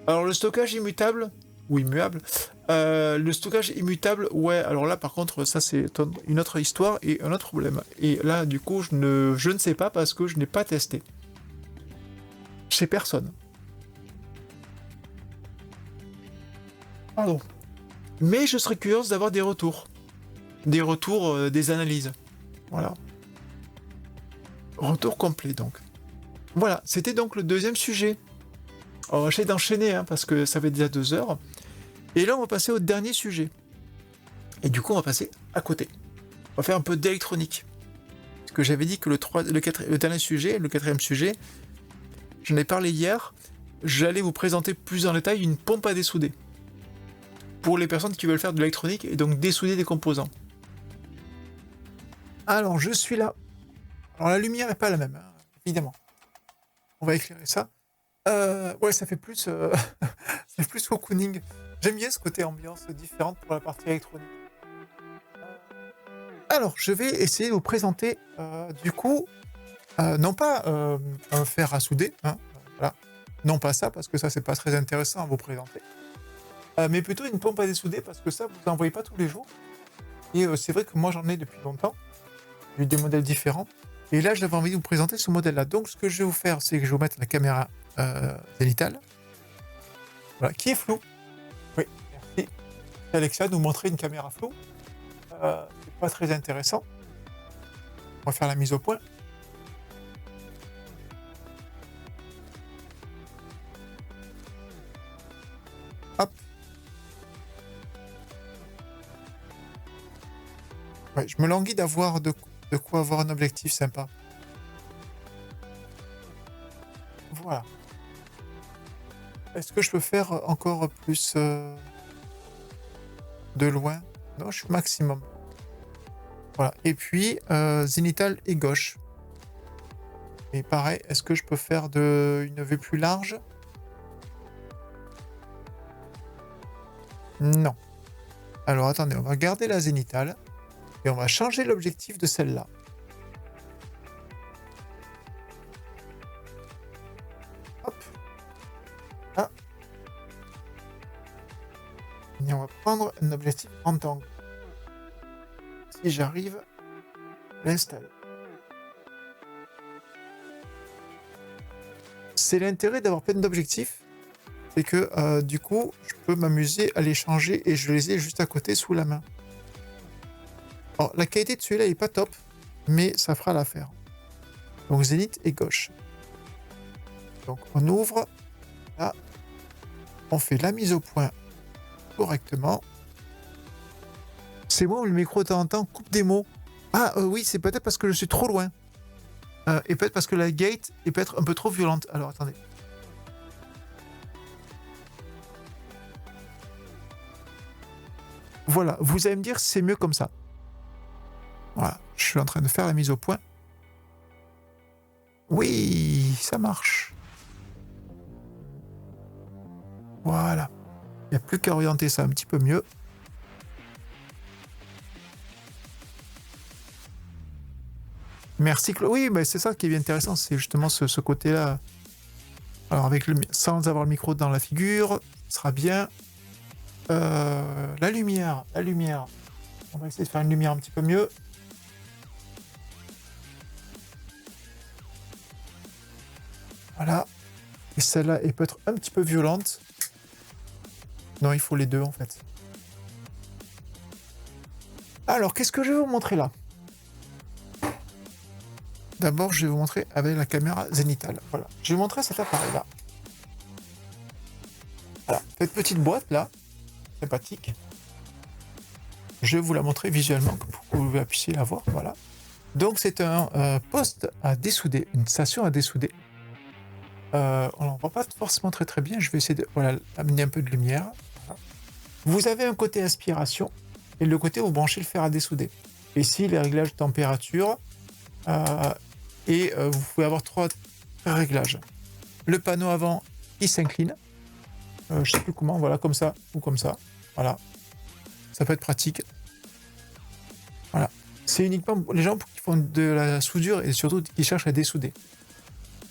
Alors, le stockage immutable, ou immuable, le stockage immutable, ouais, alors là, par contre, ça, c'est une autre histoire et un autre problème. Et là, du coup, je ne sais pas parce que je n'ai pas testé. Chez personne. Pardon. Mais je serais curieuse d'avoir des retours. Des retours, des analyses. Voilà. Retour complet, donc. Voilà, c'était donc le deuxième sujet. On va essayer d'enchaîner, parce que ça fait déjà 2 heures. Et là, on va passer au dernier sujet. Et du coup, on va passer à côté. On va faire un peu d'électronique. Parce que j'avais dit que le dernier sujet, le quatrième sujet, j'en ai parlé hier, j'allais vous présenter plus en détail une pompe à dessouder. Pour les personnes qui veulent faire de l'électronique et donc dessouder des composants. Alors, je suis là. Alors, la lumière n'est pas la même, hein, évidemment. On va éclairer ça. Ouais, ça fait plus, ça fait plus cocooning. J'aime bien ce côté ambiance différente pour la partie électronique. Alors, je vais essayer de vous présenter, du coup, non pas un fer à souder, hein, voilà. Non pas ça, parce que ça, c'est pas très intéressant à vous présenter. Mais plutôt une pompe à dessouder, parce que ça, vous n'en voyez pas tous les jours. Et c'est vrai que moi, j'en ai depuis longtemps. J'ai eu des modèles différents. Et là, j'avais envie de vous présenter ce modèle-là. Donc, ce que je vais vous faire, c'est que je vais vous mettre la caméra zénitale. Voilà, qui est floue. Oui, merci. Alexa nous montrer une caméra floue. C'est pas très intéressant. On va faire la mise au point. Hop. Ouais, je me languis d'avoir de quoi avoir un objectif sympa. Voilà. Est-ce que je peux faire encore plus de loin? Non, je suis au maximum. Voilà. Et puis, zénithal et gauche. Et pareil, est-ce que je peux faire une vue plus large? Non. Alors, attendez, on va garder la zénithale. Et on va changer l'objectif de celle-là. Hop. Ah. Et on va prendre un objectif grand angle. Si j'arrive à l'installer. C'est l'intérêt d'avoir plein d'objectifs. C'est que du coup, je peux m'amuser à les changer et je les ai juste à côté sous la main. Alors, la qualité de celui-là n'est pas top, mais ça fera l'affaire. Donc, zénith et gauche. Donc, on ouvre. Là, on fait la mise au point correctement. C'est bon, le micro de temps en temps coupe des mots. Ah, oui, c'est peut-être parce que je suis trop loin. Et peut-être parce que la gate est peut-être un peu trop violente. Alors, attendez. Voilà, vous allez me dire si c'est mieux comme ça. Voilà, je suis en train de faire la mise au point. Oui, ça marche. Voilà. Il n'y a plus qu'à orienter ça un petit peu mieux. Merci Claude. Oui, mais c'est ça qui est intéressant, c'est justement ce côté-là. Alors sans avoir le micro dans la figure, ce sera bien. La lumière. On va essayer de faire une lumière un petit peu mieux. Voilà. Et celle-là, elle peut être un petit peu violente. Non, il faut les deux en fait. Alors, qu'est-ce que je vais vous montrer là? D'abord, je vais vous montrer avec la caméra zénithale. Voilà. Je vais vous montrer cet appareil-là. Voilà. Cette petite boîte là, sympathique. Je vais vous la montrer visuellement pour que vous puissiez la voir. Voilà. Donc, c'est un poste à dessouder, une station à dessouder. On n'en voit pas forcément très bien. Je vais essayer de amener un peu de lumière. Voilà. Vous avez un côté aspiration et le côté où vous branchez le fer à dessouder. Ici, les réglages de température. Vous pouvez avoir 3 réglages. Le panneau avant qui s'incline. Je ne sais plus comment, voilà, comme ça ou comme ça. Voilà. Ça peut être pratique. Voilà. C'est uniquement pour les gens qui font de la soudure et surtout qui cherchent à dessouder.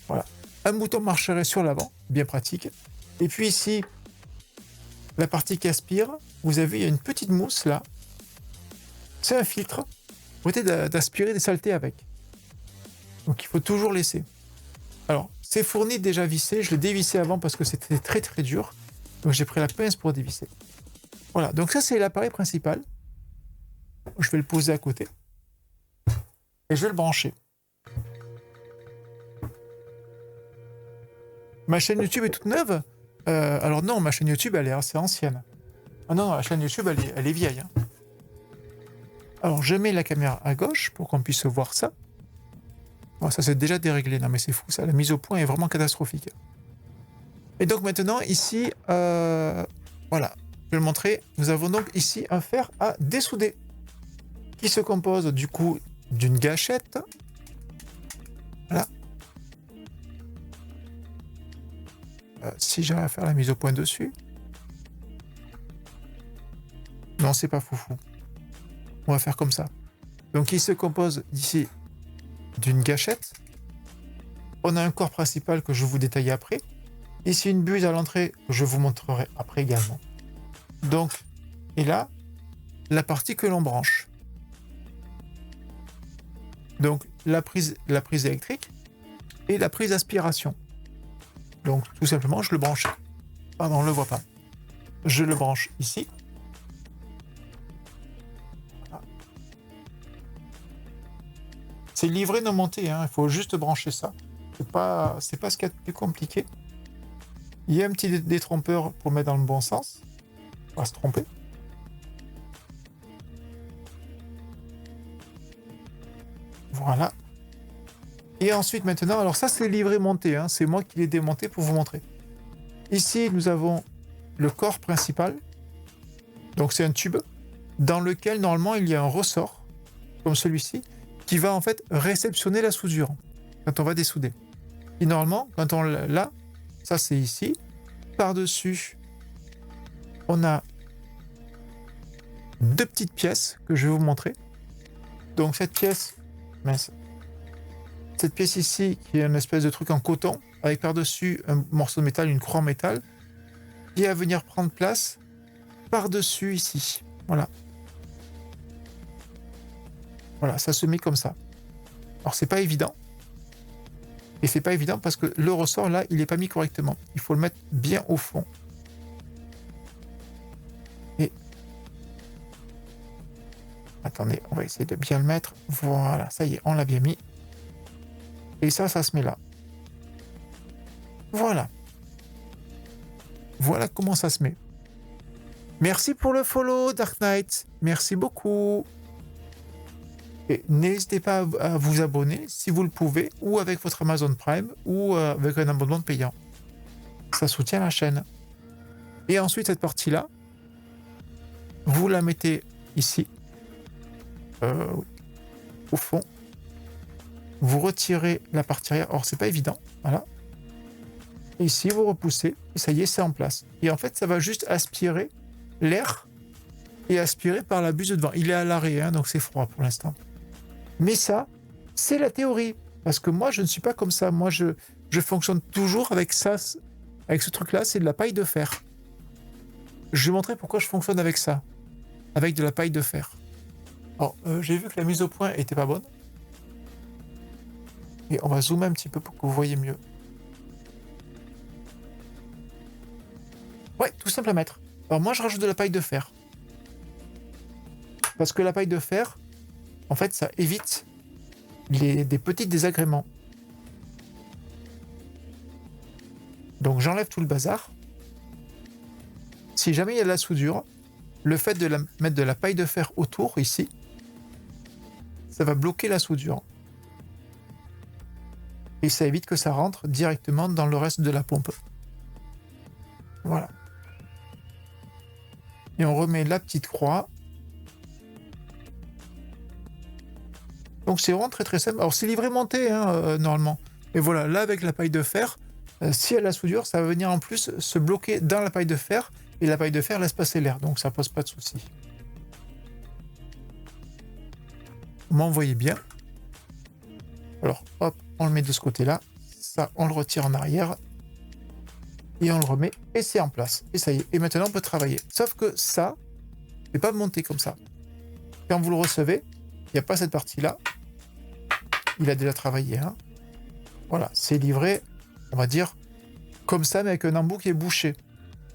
Voilà. Un bouton marcherait sur l'avant, bien pratique. Et puis ici, la partie qui aspire, vous avez, il y a une petite mousse là. C'est un filtre. Vous pouvez d'aspirer des saletés avec. Donc il faut toujours laisser. Alors, c'est fourni déjà vissé. Je l'ai dévissé avant parce que c'était très dur. Donc j'ai pris la pince pour dévisser. Voilà, donc ça c'est l'appareil principal. Je vais le poser à côté. Et je vais le brancher. Ma chaîne YouTube est toute neuve. Alors non, ma chaîne YouTube elle est assez ancienne. Ah non, la chaîne YouTube elle est vieille. Hein. Alors je mets la caméra à gauche pour qu'on puisse voir ça. Bon, ça c'est déjà déréglé. Non mais c'est fou ça, la mise au point est vraiment catastrophique. Et donc maintenant, ici, voilà, je vais le montrer. Nous avons donc ici un fer à dessouder qui se compose du coup d'une gâchette. Voilà. Si j'arrive à faire la mise au point dessus. Non, c'est pas foufou. On va faire comme ça. Donc il se compose ici d'une gâchette. On a un corps principal que je vous détaille après. Ici une buse à l'entrée que je vous montrerai après également. Donc, et là, la partie que l'on branche. Donc la prise électrique et la prise aspiration. Donc tout simplement, je le branche. Pardon, on ne le voit pas. Je le branche ici. Voilà. C'est livré non monté, hein. Il faut juste brancher ça. C'est pas ce qu'il y a de plus compliqué. Il y a un petit détrompeur pour mettre dans le bon sens. On va se tromper. Voilà. Et ensuite maintenant, alors ça c'est livré monté, hein. C'est moi qui l'ai démonté pour vous montrer. Ici nous avons le corps principal. Donc c'est un tube dans lequel normalement il y a un ressort, comme celui-ci, qui va en fait réceptionner la soudure quand on va dessouder. Et normalement, quand on l'a, ça c'est ici, par-dessus, on a deux petites pièces que je vais vous montrer. Donc cette pièce, cette pièce ici, qui est une espèce de truc en coton, avec par-dessus un morceau de métal, une croix en métal, qui va venir prendre place par-dessus ici. Voilà. Voilà, ça se met comme ça. Alors c'est pas évident. Et c'est pas évident parce que le ressort là, il n'est pas mis correctement. Il faut le mettre bien au fond. Et attendez, on va essayer de bien le mettre. Voilà, ça y est, on l'a bien mis. Et ça se met là. Voilà. Voilà comment ça se met. Merci pour le follow, Dark Knight. Merci beaucoup. Et n'hésitez pas à vous abonner si vous le pouvez, ou avec votre Amazon Prime, ou avec un abonnement payant. Ça soutient la chaîne. Et ensuite, cette partie-là, vous la mettez ici, au fond. Vous retirez la partie arrière. Or, c'est pas évident. Voilà. Et ici, vous repoussez. Et ça y est, c'est en place. Et en fait, ça va juste aspirer l'air et aspirer par la buse de devant. Il est à l'arrêt, hein, donc c'est froid pour l'instant. Mais ça, c'est la théorie. Parce que moi, je ne suis pas comme ça. Moi, je fonctionne toujours avec ça. Avec ce truc-là, c'est de la paille de fer. Je vais montrer pourquoi je fonctionne avec ça. Avec de la paille de fer. Alors, j'ai vu que la mise au point était pas bonne. Et on va zoomer un petit peu pour que vous voyez mieux. Ouais, tout simple à mettre. Alors moi, je rajoute de la paille de fer. Parce que la paille de fer, en fait, ça évite des petits désagréments. Donc j'enlève tout le bazar. Si jamais il y a de la soudure, le fait de mettre de la paille de fer autour, ici, ça va bloquer la soudure. Et ça évite que ça rentre directement dans le reste de la pompe. Voilà. Et on remet la petite croix. Donc c'est vraiment très très simple. Alors c'est livré monté, hein, normalement. Et voilà, là avec la paille de fer, si elle a la soudure, ça va venir en plus se bloquer dans la paille de fer. Et la paille de fer laisse passer l'air, donc ça pose pas de souci. Vous m'en voyez bien. Alors hop, on le met de ce côté-là. Ça, on le retire en arrière. Et on le remet. Et c'est en place. Et ça y est. Et maintenant, on peut travailler. Sauf que ça, ne pas monter comme ça. Quand vous le recevez, il n'y a pas cette partie-là. Il a déjà travaillé. Hein. Voilà, c'est livré, on va dire, comme ça, mais avec un embout qui est bouché.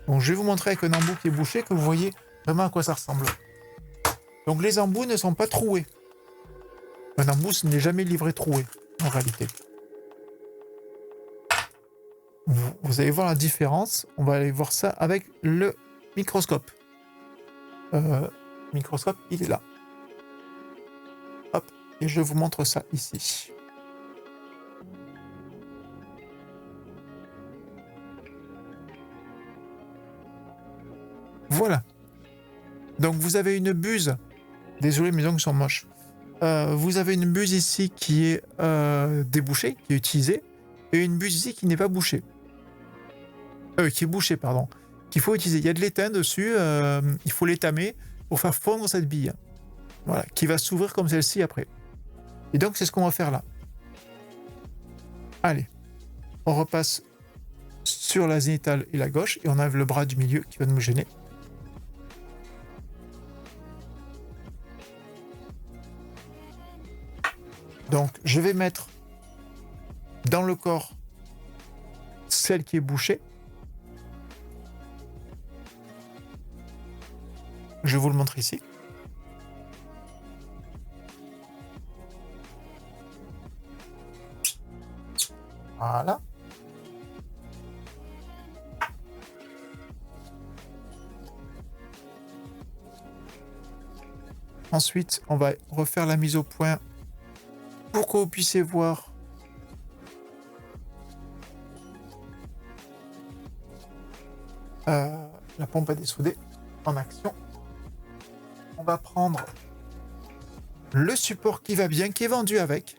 Donc je vais vous montrer avec un embout qui est bouché que vous voyez vraiment à quoi ça ressemble. Donc les embouts ne sont pas troués. Un embout n'est jamais livré troué, en réalité. Vous allez voir la différence. On va aller voir ça avec le microscope. Microscope, il est là. Hop, et je vous montre ça ici. Voilà. Donc vous avez une buse. Désolé, mes ongles sont moches. Vous avez une buse ici qui est débouchée, qui est utilisée, et une buse ici qui n'est pas bouchée. Qui est bouchée, pardon. Qu'il faut utiliser. Il y a de l'étain dessus, il faut l'étamer pour faire fondre cette bille. Voilà, qui va s'ouvrir comme celle-ci après. Et donc c'est ce qu'on va faire là. Allez, on repasse sur la zénitale et la gauche, et on enlève le bras du milieu qui va nous gêner. Donc, je vais mettre dans le corps celle qui est bouchée. Je vous le montre ici. Voilà. Ensuite, on va refaire la mise au point pour que vous puissiez voir la pompe à dessouder en action. On va prendre le support qui va bien, qui est vendu avec.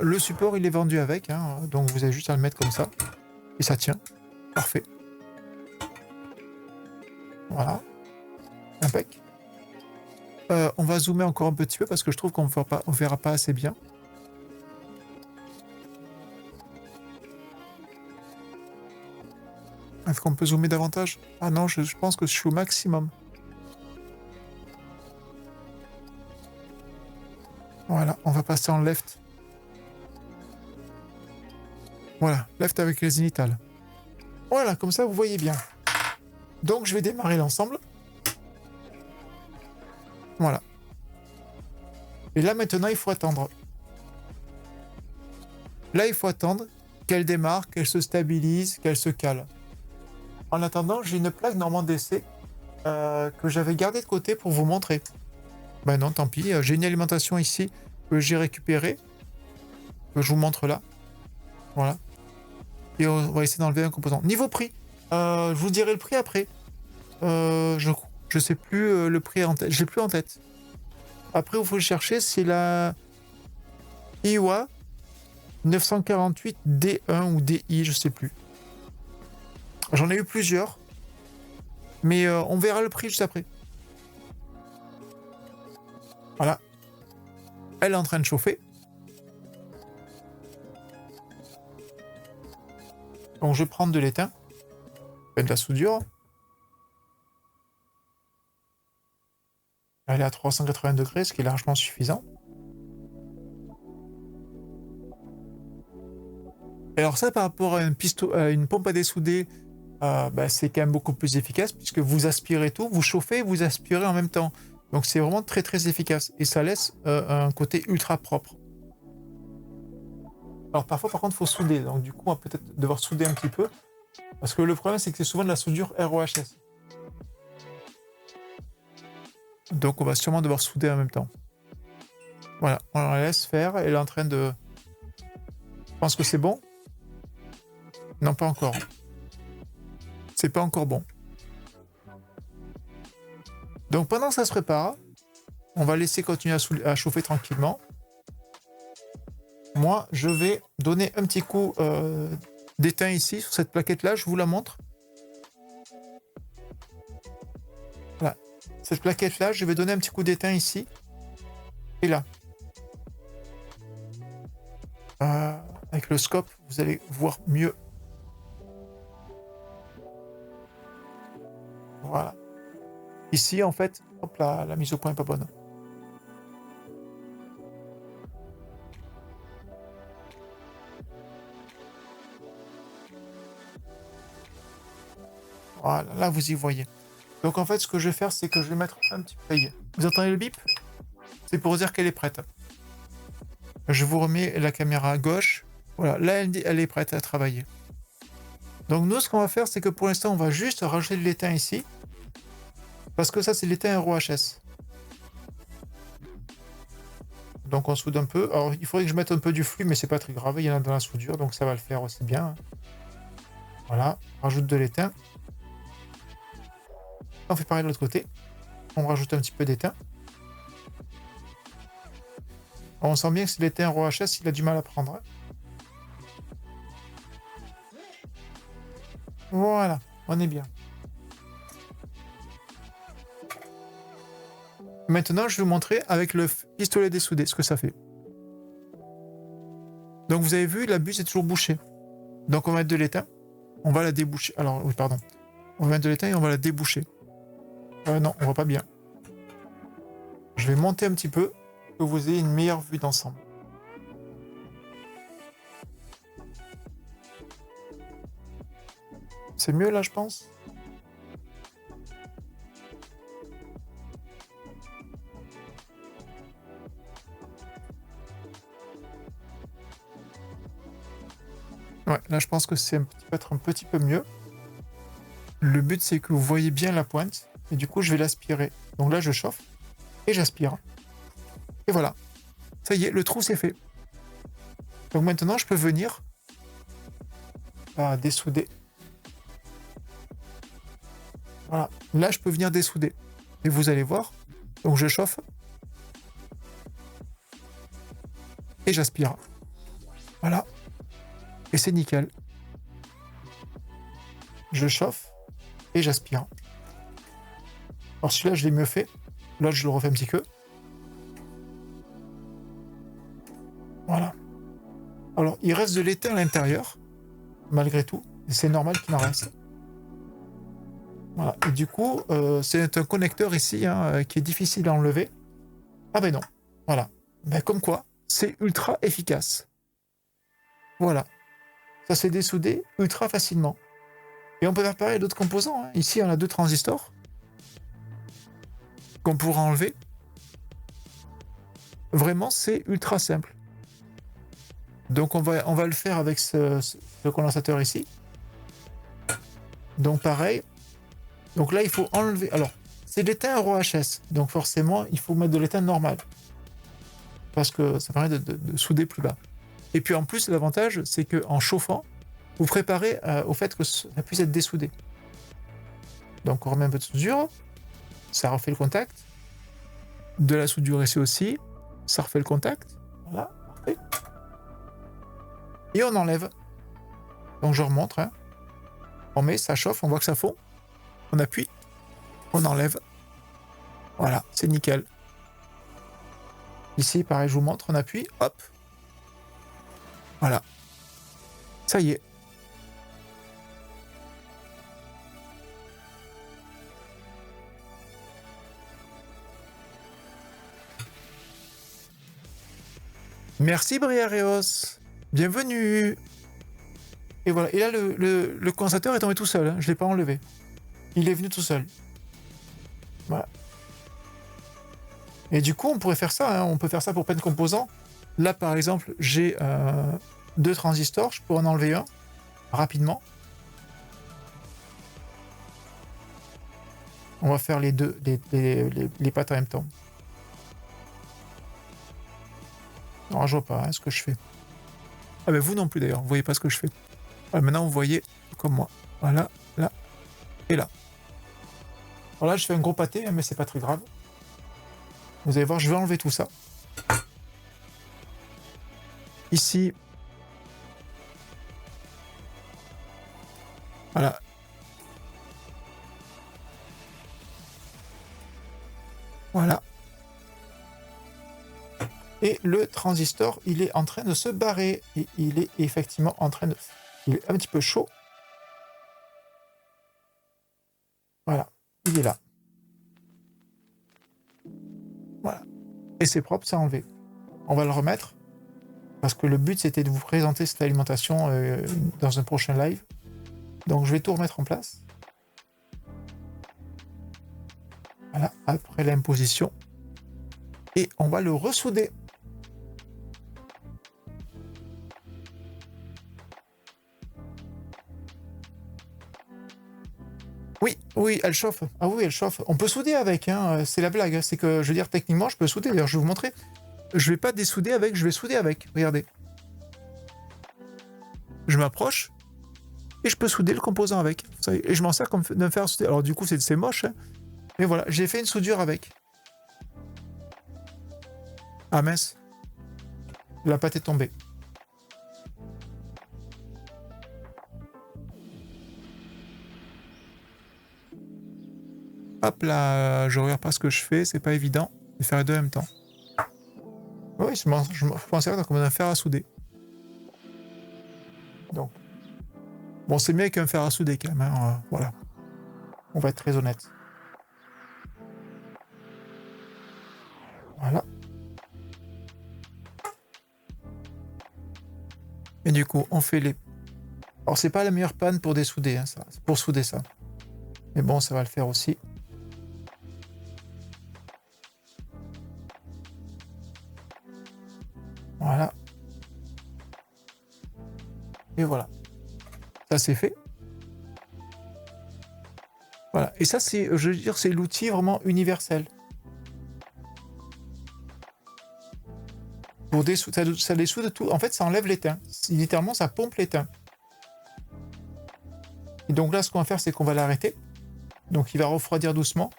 Le support, il est vendu avec, hein, donc vous avez juste à le mettre comme ça. Et ça tient. Parfait. Voilà. Impec. On va zoomer encore un petit peu parce que je trouve qu'on ne verra pas assez bien. Est-ce qu'on peut zoomer davantage? Ah non, je pense que je suis au maximum. Voilà, on va passer en left. Voilà, left avec les zénitales. Voilà, comme ça vous voyez bien. Donc je vais démarrer l'ensemble. Voilà. Et là maintenant il faut attendre. Là il faut attendre qu'elle démarre, qu'elle se stabilise, qu'elle se cale. En attendant, j'ai une plaque Normand d'essai que j'avais gardée de côté pour vous montrer. Ben non, tant pis. J'ai une alimentation ici que j'ai récupérée, que je vous montre là. Voilà. Et on va essayer d'enlever un composant. Niveau prix, je vous dirai le prix après. Je sais plus le prix en tête. Je l'ai plus en tête. Après, il faut le chercher. C'est la Iwa 948 D1 ou DI, je sais plus. J'en ai eu plusieurs. Mais on verra le prix juste après. Voilà. Elle est en train de chauffer. Donc je vais prendre de l'étain. De la soudure. Elle est à 380 degrés, ce qui est largement suffisant. Et alors ça, par rapport à une pompe à dessouder, c'est quand même beaucoup plus efficace puisque vous aspirez tout, vous chauffez, vous aspirez en même temps. Donc c'est vraiment très très efficace et ça laisse un côté ultra propre. Alors parfois par contre il faut souder, donc du coup on va peut-être devoir souder un petit peu parce que le problème c'est que c'est souvent de la soudure ROHS. Donc on va sûrement devoir souder en même temps. Voilà, on la laisse faire, elle est en train de... Je pense que c'est bon. Non, pas encore. C'est pas encore bon. Donc pendant que ça se prépare, on va laisser continuer à chauffer tranquillement. Moi, je vais donner un petit coup d'étain ici, sur cette plaquette-là, je vous la montre. Voilà. Cette plaquette-là, je vais donner un petit coup d'étain ici. Et là. Avec le scope, vous allez voir mieux. Voilà. Ici, en fait, hop là, la mise au point n'est pas bonne. Voilà, là, vous y voyez. Donc, en fait, ce que je vais faire, c'est que je vais mettre un petit peu... Vous entendez le bip? C'est pour dire qu'elle est prête. Je vous remets la caméra à gauche. Voilà, là, elle est prête à travailler. Donc, nous, ce qu'on va faire, c'est que pour l'instant, on va juste rajouter de l'étain ici. Parce que ça, c'est l'étain ROHS. Donc, on soude un peu. Alors, il faudrait que je mette un peu du flux, mais c'est pas très grave. Il y en a dans la soudure, donc ça va le faire aussi bien. Voilà, rajoute de l'étain. On fait pareil de l'autre côté. On rajoute un petit peu d'étain. On sent bien que c'est l'étain ROHS, il a du mal à prendre. Hein. Voilà, on est bien. Maintenant, je vais vous montrer avec le pistolet dessoudé ce que ça fait. Donc, vous avez vu, la buse est toujours bouchée. Donc, on va mettre de l'étain. On va la déboucher. Alors, oui, pardon. On va mettre de l'étain et on va la déboucher. Non, on voit pas bien. Je vais monter un petit peu pour que vous ayez une meilleure vue d'ensemble. C'est mieux là, je pense. Ouais, là, je pense que c'est peut-être un petit peu mieux. Le but, c'est que vous voyez bien la pointe. Et du coup, je vais l'aspirer. Donc là, je chauffe et j'aspire. Et voilà. Ça y est, le trou, c'est fait. Donc maintenant, je peux venir dessouder. Voilà. Là, je peux venir dessouder. Et vous allez voir. Donc, je chauffe. Et j'aspire. Voilà. Et c'est nickel. Je chauffe. Et j'aspire. Alors, celui-là, je l'ai mieux fait. Là, je le refais un petit peu. Voilà. Alors, il reste de l'étain à l'intérieur. Malgré tout. Et c'est normal qu'il en reste. Voilà. Et du coup, c'est un connecteur ici qui est difficile à enlever. Ah ben non. Voilà. Ben, comme quoi, c'est ultra efficace. Voilà. Ça s'est dessoudé ultra facilement. Et on peut faire pareil d'autres composants. Hein. Ici, on a 2 transistors qu'on pourra enlever. Vraiment, c'est ultra simple. Donc, on va le faire avec ce condensateur ici. Donc, pareil. Donc là, il faut enlever... Alors, c'est de l'étain ROHS. Donc, forcément, il faut mettre de l'étain normal. Parce que ça permet de souder plus bas. Et puis, en plus, l'avantage, c'est qu'en chauffant, vous préparez au fait que ça puisse être dessoudé. Donc, on remet un peu de soudure. Ça refait le contact. De la soudure ici aussi. Ça refait le contact. Voilà, parfait. Et on enlève. Donc, je remonte. Hein. On met, ça chauffe, on voit que ça fond. On appuie. On enlève. Voilà, c'est nickel. Ici, pareil, je vous montre. On appuie. Hop. Voilà. Ça y est. Merci Briareos. Bienvenue. Et voilà. Et là, le condensateur est tombé tout seul. Hein. Je ne l'ai pas enlevé. Il est venu tout seul. Voilà. Et du coup, on pourrait faire ça. Hein. On peut faire ça pour plein de composants. Là, par exemple, j'ai 2 transistors. Je pourrais en enlever un rapidement. On va faire les deux, les pattes en même temps. Alors, je vois pas hein, ce que je fais. Ah ben vous non plus d'ailleurs, vous voyez pas ce que je fais. Voilà, maintenant vous voyez comme moi. Voilà, là et là. Alors là, je fais un gros pâté, mais c'est pas très grave. Vous allez voir, je vais enlever tout ça. Ici. Voilà. Voilà. Et le transistor, il est en train de se barrer. Et il est effectivement en train de... Il est un petit peu chaud. Voilà. Il est là. Voilà. Et c'est propre, c'est enlevé. On va le remettre. Parce que le but, c'était de vous présenter cette alimentation dans un prochain live. Donc, je vais tout remettre en place. Voilà. Après l'imposition. Et on va le ressouder. Oui, elle chauffe. Ah oui, elle chauffe. On peut souder avec, hein. C'est la blague. C'est que, je veux dire, techniquement, je peux souder. D'ailleurs, je vais vous montrer. Je vais pas dessouder avec, je vais souder avec. Regardez. Je m'approche et je peux souder le composant avec. Et je m'en sers comme de me faire souder. Alors du coup, c'est moche, hein. Mais voilà, j'ai fait une soudure avec. Ah mince, la pâte est tombée. Hop là, je regarde pas ce que je fais, c'est pas évident de faire les deux en même temps. Oui, je pensais comme un fer à souder. Donc, bon, c'est mieux qu'un fer à souder quand même, hein, voilà. On va être très honnête. Voilà. Et du coup, on fait les... Alors, c'est pas la meilleure panne pour dessouder, hein, ça. C'est pour souder ça. Mais bon, ça va le faire aussi. Voilà. Et voilà. Ça, c'est fait. Voilà. Et ça, c'est, je veux dire, c'est l'outil vraiment universel. Pour ça dessoude tout. En fait, ça enlève l'étain. Littéralement, ça pompe l'étain. Et donc là, ce qu'on va faire, c'est qu'on va l'arrêter. Donc, il va refroidir doucement.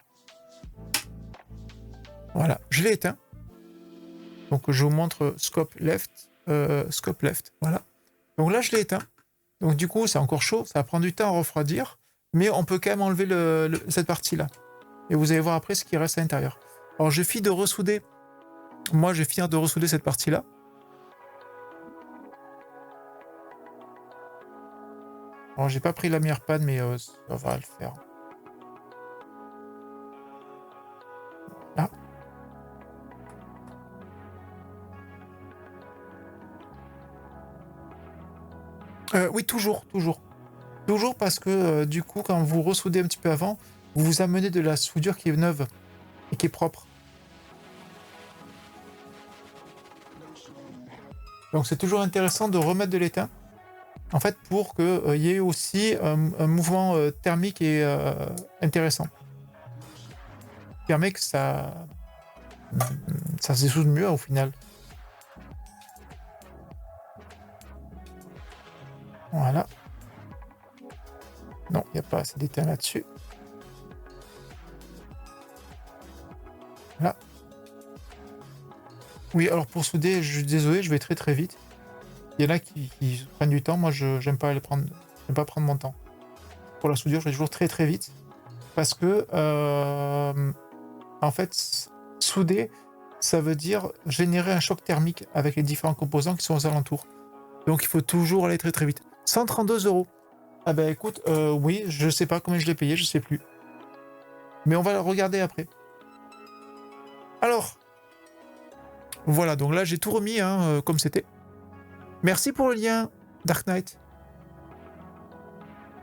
Voilà. Je l'ai éteint. Donc, je vous montre scope left. Voilà. Donc là, je l'ai éteint. Donc, du coup, c'est encore chaud. Ça va prendre du temps à refroidir. Mais on peut quand même enlever cette partie-là. Et vous allez voir après ce qui reste à l'intérieur. Alors, je finis de ressouder. Moi, je vais finir de ressouder cette partie-là. Alors, j'ai pas pris la meilleure panne, mais ça va le faire. Là. Oui, toujours. Toujours parce que du coup, quand vous ressoudez un petit peu avant, vous vous amenez de la soudure qui est neuve et qui est propre. Donc c'est toujours intéressant de remettre de l'étain, en fait, pour qu'il y ait aussi un mouvement thermique et intéressant. Qui permet que ça se dessoude mieux au final. Voilà. Non, il n'y a pas assez d'étain là-dessus. Là. Oui, alors pour souder, je suis désolé, je vais très très vite. Il y en a qui prennent du temps. Moi, je n'aime pas prendre mon temps. Pour la soudure, je vais toujours très très vite. Parce que, en fait, souder, ça veut dire générer un choc thermique avec les différents composants qui sont aux alentours. Donc, il faut toujours aller très très vite. 132 €. Ah ben écoute, oui, je sais pas combien je l'ai payé, je sais plus. Mais on va le regarder après. Alors, voilà, donc là j'ai tout remis comme c'était. Merci pour le lien, Dark Knight.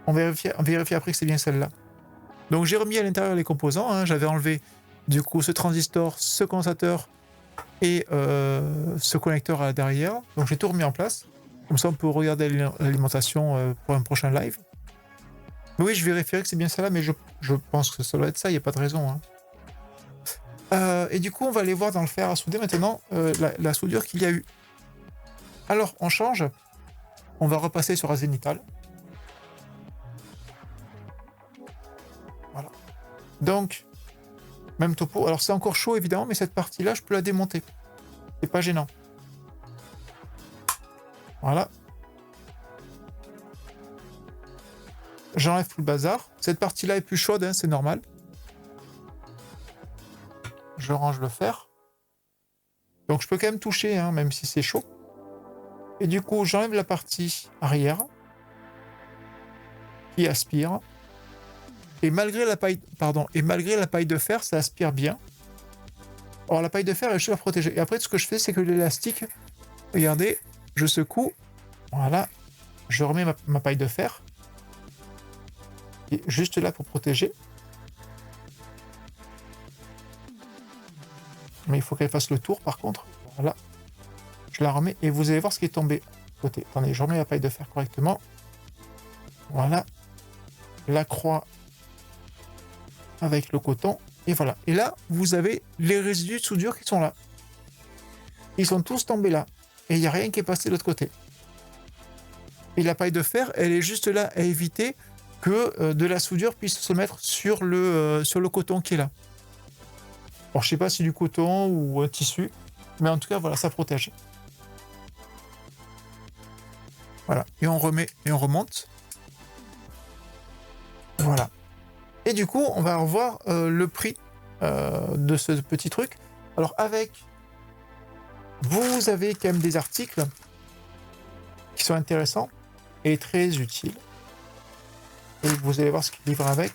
On vérifie après que c'est bien celle-là. Donc j'ai remis à l'intérieur les composants, hein. J'avais enlevé du coup ce transistor, ce condensateur et ce connecteur à derrière. Donc j'ai tout remis en place. Comme ça on peut regarder l'alimentation pour un prochain live. Mais oui, je vérifierai que c'est bien celle-là, mais je pense que ça doit être ça, il n'y a pas de raison. Hein. Et du coup, on va aller voir dans le fer à souder maintenant la soudure qu'il y a eu. Alors, on change. On va repasser sur Azénital. Voilà. Donc, même topo. Alors, c'est encore chaud, évidemment, mais cette partie-là, je peux la démonter. C'est pas gênant. Voilà. J'enlève tout le bazar. Cette partie-là est plus chaude, hein, c'est normal. Je range le fer. Donc, je peux quand même toucher, hein, même si c'est chaud. Et du coup, j'enlève la partie arrière qui aspire. Et malgré la paille de fer, ça aspire bien. Alors, la paille de fer est juste à protéger. Et après, ce que je fais, c'est que l'élastique, regardez, je secoue. Voilà. Je remets ma paille de fer. Et juste là pour protéger. Mais il faut qu'elle fasse le tour, par contre. Voilà. Je la remets et vous allez voir ce qui est tombé. Côté. Attendez, je remets la paille de fer correctement. Voilà. La croix avec le coton. Et voilà. Et là, vous avez les résidus de soudure qui sont là. Ils sont tous tombés là. Et il n'y a rien qui est passé de l'autre côté. Et la paille de fer, elle est juste là à éviter que de la soudure puisse se mettre sur le coton qui est là. Alors, je sais pas si du coton ou un tissu, mais en tout cas, voilà, ça protège. Voilà, et on remet et on remonte. Voilà. Et du coup, on va revoir le prix de ce petit truc. Alors, vous avez quand même des articles qui sont intéressants et très utiles. Et vous allez voir ce qu'il livre avec.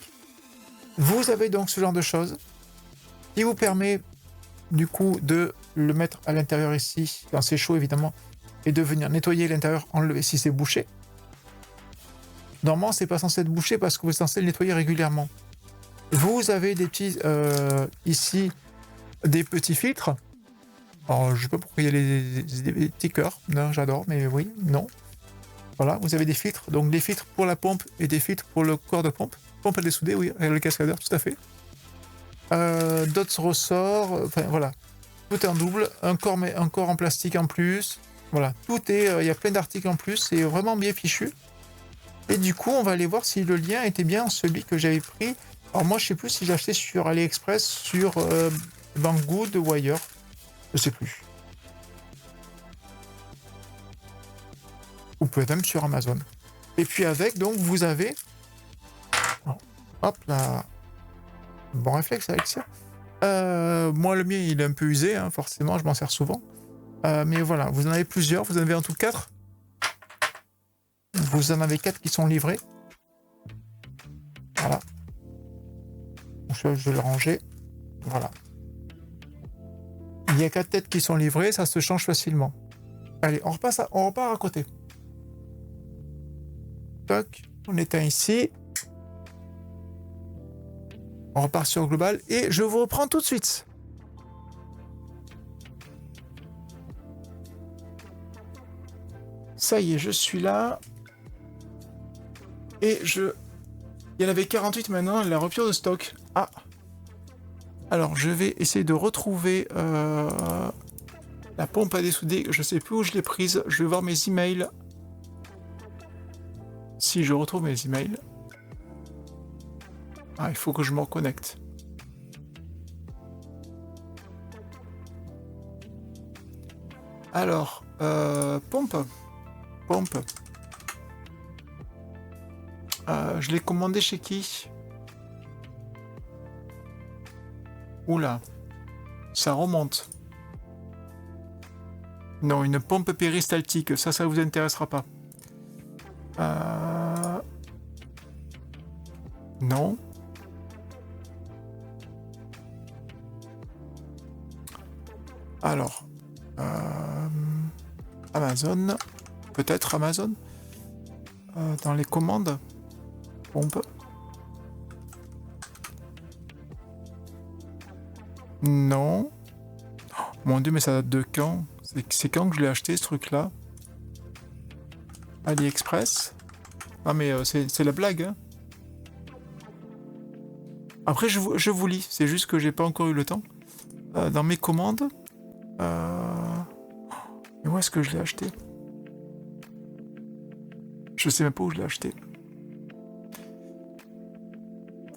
Vous avez donc ce genre de choses qui vous permet du coup de le mettre à l'intérieur ici, quand c'est chaud évidemment, et de venir nettoyer l'intérieur, enlever si c'est bouché. Normalement, c'est pas censé être bouché parce que vous êtes censé le nettoyer régulièrement. Vous avez des petits ici des petits filtres. Alors, je sais pas pourquoi il y a des petits cœurs. Non, j'adore, mais oui, non. Voilà, vous avez des filtres, donc des filtres pour la pompe et des filtres pour le corps de pompe. Pompe à dessouder, oui, avec le cascadeur, tout à fait. D'autres ressorts, enfin voilà. Tout est en double, un corps en plastique en plus. Voilà, tout est, il y a plein d'articles en plus, c'est vraiment bien fichu. Et du coup, on va aller voir si le lien était bien celui que j'avais pris. Alors moi, je sais plus si j'ai acheté sur AliExpress, sur Banggood ou ailleurs. Je sais plus. Ou peut-être même sur Amazon. Et puis avec, donc, vous avez... Hop là. Bon réflexe avec ça. Moi, le mien, il est un peu usé, hein, forcément, je m'en sers souvent. Mais voilà, vous en avez plusieurs. Vous en avez en tout 4. Vous en avez 4 qui sont livrés. Voilà. Je vais le ranger. Voilà. Il y a 4 têtes qui sont livrées, ça se change facilement. Allez, on repart à côté. Toc, on éteint ici. On repart sur Global et je vous reprends tout de suite. Ça y est, je suis là. Et il y en avait 48 maintenant, la rupture de stock. Ah. Alors, je vais essayer de retrouver la pompe à dessouder. Je sais plus où je l'ai prise. Je vais voir mes emails. Si je retrouve mes emails. Ah, il faut que je me reconnecte. Alors, pompe. Je l'ai commandé chez qui? Oula, ça remonte. Non, une pompe péristaltique, ça vous intéressera pas. Non. Alors, Amazon, peut-être Amazon, dans les commandes, pompe. Non. Oh, mon Dieu, mais ça date de quand? C'est quand que je l'ai acheté ce truc-là? AliExpress. Ah mais c'est la blague, hein. Après, je vous lis, c'est juste que j'ai pas encore eu le temps. Dans mes commandes... Et où est-ce que je l'ai acheté? Je sais même pas où je l'ai acheté.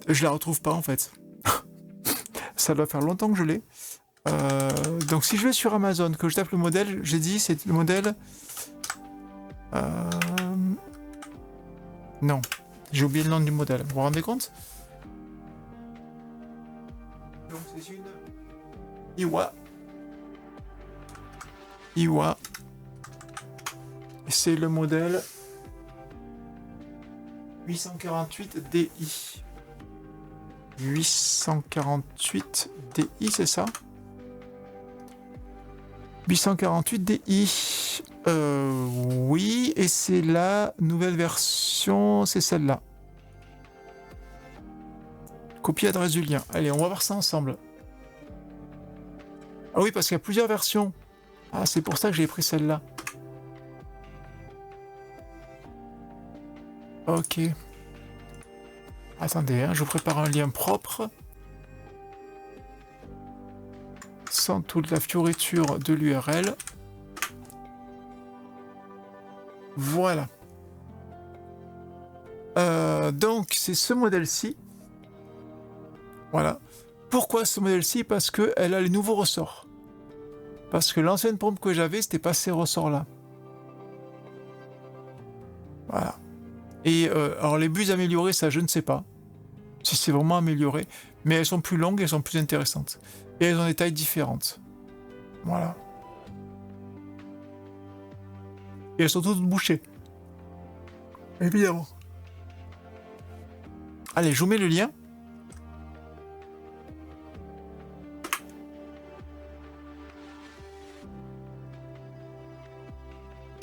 Je la retrouve pas en fait. Ça doit faire longtemps que je l'ai. Donc si je vais sur Amazon, que je tape le modèle, j'ai dit c'est le modèle... Non, j'ai oublié le nom du modèle. Vous vous rendez compte? Donc c'est une Iwa. C'est le modèle 848 DI. 848 DI, c'est ça? 848 DI. Oui, et c'est la nouvelle version, c'est celle-là. Copie adresse du lien. Allez, on va voir ça ensemble. Ah oui, parce qu'il y a plusieurs versions. Ah, c'est pour ça que j'ai pris celle-là. Ok. Attendez, hein, je vous prépare un lien propre. Sans toute la fioriture de l'URL. Voilà. Donc, c'est ce modèle-ci. Voilà. Pourquoi ce modèle-ci? Parce qu'elle a les nouveaux ressorts. Parce que l'ancienne pompe que j'avais, c'était pas ces ressorts-là. Voilà. Et alors, les buses améliorées, ça, je ne sais pas. Si c'est vraiment amélioré. Mais elles sont plus longues, elles sont plus intéressantes. Et elles ont des tailles différentes. Voilà. Et elles sont toutes bouchées. Évidemment. Allez, je vous mets le lien.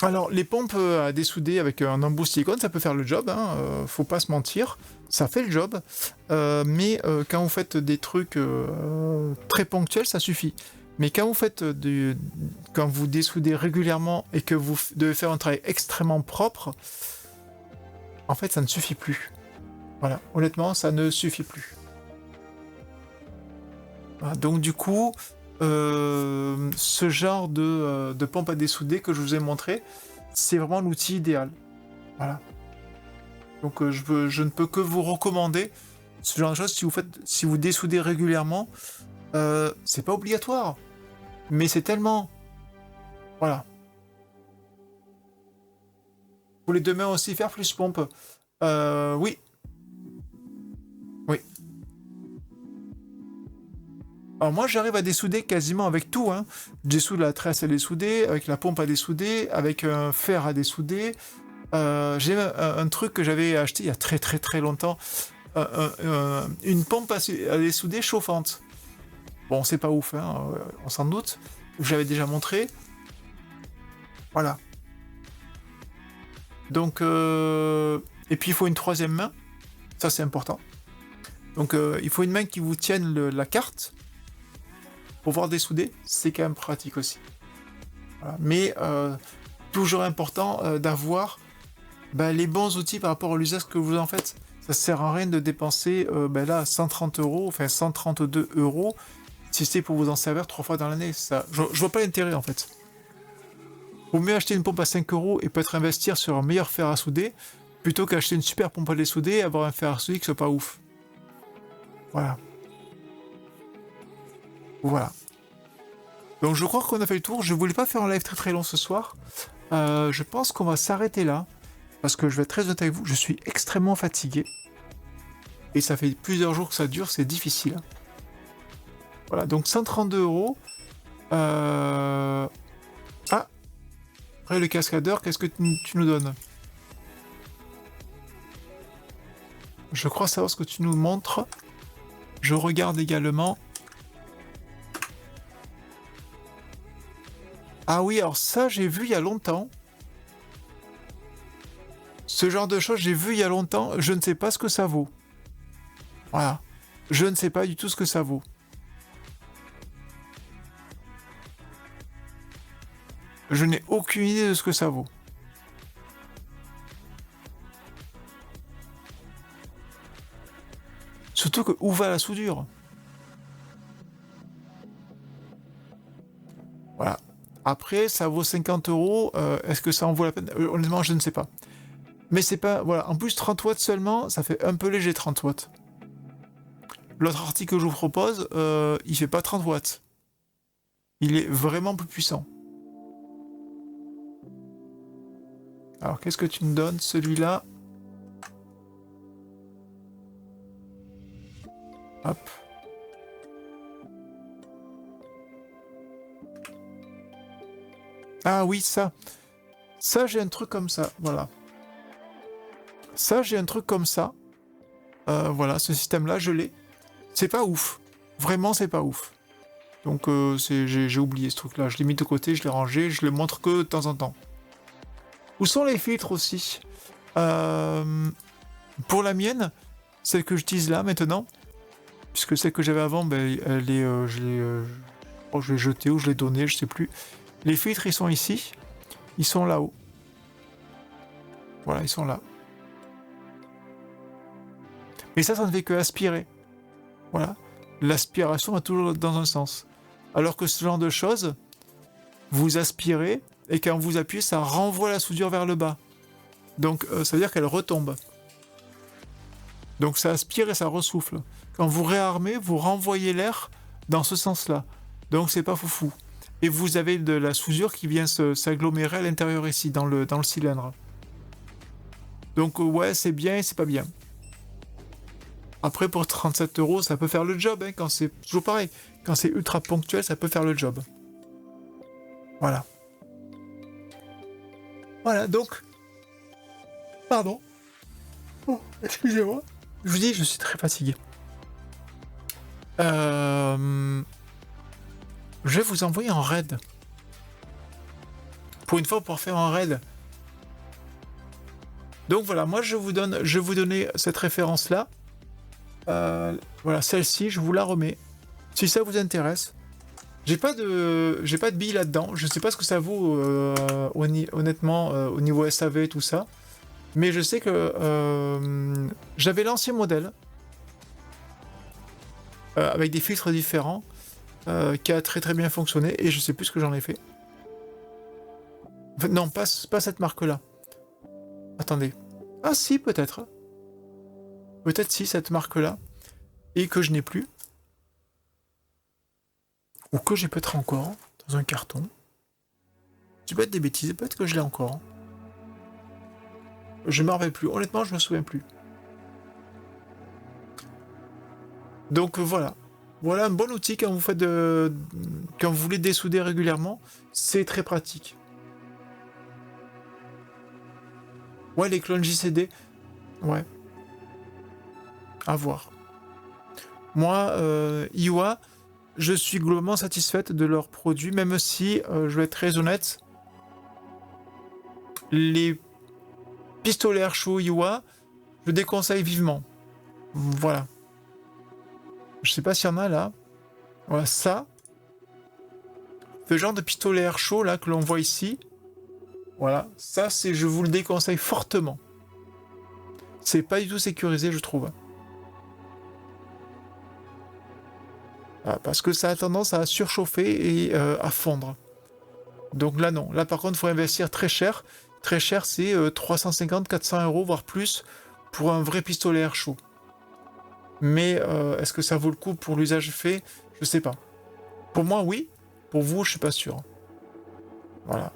Alors, les pompes à dessouder avec un embout silicone, ça peut faire le job, hein, faut pas se mentir, ça fait le job, mais quand vous faites des trucs très ponctuels, ça suffit. Mais quand vous faites quand vous dessoudez régulièrement et que vous devez faire un travail extrêmement propre, en fait, ça ne suffit plus. Voilà, honnêtement, ça ne suffit plus. Voilà, donc du coup, ce genre de pompe à dessouder que je vous ai montré, c'est vraiment l'outil idéal. Voilà. Donc je ne peux que vous recommander ce genre de choses si vous dessoudez régulièrement. C'est pas obligatoire, mais c'est tellement... Voilà. Vous voulez demain aussi faire plus pompe? Oui. Oui. Alors moi j'arrive à dessouder quasiment avec tout, hein. Je dessoude la tresse à dessouder, avec la pompe à dessouder, avec un fer à dessouder. J'ai un truc que j'avais acheté il y a très très très longtemps, une pompe à dessouder chauffante. Bon, c'est pas ouf, hein, on s'en doute. Je l'avais déjà montré. Voilà. Donc, et puis il faut une troisième main, ça c'est important. Donc il faut une main qui vous tienne la carte. Pour pouvoir dessouder, c'est quand même pratique aussi. Voilà. Mais toujours important d'avoir les bons outils par rapport à l'usage que vous en faites. Ça sert à rien de dépenser là 130 €, enfin 132 € si c'est pour vous en servir 3 fois dans l'année. Ça, je vois pas l'intérêt en fait. Vaut mieux acheter une pompe à 5 € et peut-être investir sur un meilleur fer à souder plutôt qu'acheter une super pompe à dessouder et avoir un fer à souder qui soit pas ouf. Voilà. Voilà. Donc je crois qu'on a fait le tour. Je voulais pas faire un live très très long ce soir. Je pense qu'on va s'arrêter là. Parce que je vais être très honnête avec vous, je suis extrêmement fatigué. Et ça fait plusieurs jours que ça dure, c'est difficile. Voilà, donc 132 €. Ah, après le cascadeur, qu'est-ce que tu nous donnes? Je crois savoir ce que tu nous montres. Je regarde également. Ah oui, alors ça, j'ai vu il y a longtemps. Ce genre de choses, j'ai vu il y a longtemps. Je ne sais pas ce que ça vaut. Voilà. Je ne sais pas du tout ce que ça vaut. Je n'ai aucune idée de ce que ça vaut. Surtout que où va la soudure? Voilà. Après, ça vaut 50 €. Est-ce que ça en vaut la peine? Honnêtement, je ne sais pas. Mais c'est pas... Voilà. En plus, 30 watts seulement, ça fait un peu léger 30 watts. L'autre article que je vous propose, il fait pas 30 watts. Il est vraiment plus puissant. Alors, qu'est-ce que tu me donnes? Celui-là. Hop. Ah oui, ça. Ça, j'ai un truc comme ça. Voilà. Ça, j'ai un truc comme ça. Voilà, ce système-là, je l'ai. C'est pas ouf. Vraiment, c'est pas ouf. Donc, j'ai oublié ce truc-là. Je l'ai mis de côté, je l'ai rangé, je le montre que de temps en temps. Où sont les filtres aussi? Pour la mienne, celle que j'utilise là maintenant, puisque celle que j'avais avant, elle est, je l'ai jetée ou je l'ai donnée, je sais plus. Les filtres, ils sont ici. Ils sont là-haut. Voilà, ils sont là. Mais ça ne fait que aspirer. Voilà. L'aspiration va toujours dans un sens. Alors que ce genre de choses, vous aspirez, et quand vous appuyez, ça renvoie la soudure vers le bas. Donc, ça veut dire qu'elle retombe. Donc ça aspire et ça ressouffle. Quand vous réarmez, vous renvoyez l'air dans ce sens-là. Donc c'est pas foufou. Et vous avez de la soudure qui vient s'agglomérer à l'intérieur ici, dans le cylindre. Donc ouais, c'est bien et c'est pas bien. Après, pour 37 €, ça peut faire le job, hein, quand c'est toujours pareil. Quand c'est ultra ponctuel, ça peut faire le job. Voilà. Voilà, donc... Pardon. Oh, excusez-moi. Je vous dis, je suis très fatigué. Je vais vous envoyer en raid. Pour une fois, pour faire un raid. Donc voilà, moi je vais vous donner cette référence-là. Voilà, celle-ci, je vous la remets. Si ça vous intéresse. J'ai pas de billes là-dedans. Je sais pas ce que ça vaut honnêtement au niveau SAV et tout ça. Mais je sais que j'avais l'ancien modèle avec des filtres différents qui a très très bien fonctionné et je sais plus ce que j'en ai fait. En fait, non, pas cette marque-là. Attendez. Ah si, peut-être. Peut-être si, cette marque-là. Et que je n'ai plus. Ou que j'ai peut-être encore dans un carton. Je peux être des bêtises, peut-être que je l'ai encore. Je ne m'en rappelle plus. Honnêtement, je me souviens plus. Donc voilà. Voilà un bon outil quand vous voulez dessouder régulièrement. C'est très pratique. Ouais, les clones JCD. Ouais. À voir. Moi, Iwa, je suis globalement satisfaite de leurs produits, même si, je vais être très honnête, les pistolets air chaud Iwa, je déconseille vivement. Voilà. Je sais pas s'il y en a là. Voilà, ça. Ce genre de pistolet air chaud là que l'on voit ici. Voilà, ça je vous le déconseille fortement. C'est pas du tout sécurisé, je trouve. Ah, parce que ça a tendance à surchauffer et à fondre. Donc là non. Là par contre, il faut investir très cher. Très cher, c'est 350-400 €, voire plus, pour un vrai pistolet air chaud. Mais est-ce que ça vaut le coup pour l'usage fait? Je sais pas. Pour moi, oui. Pour vous, je suis pas sûr. Voilà.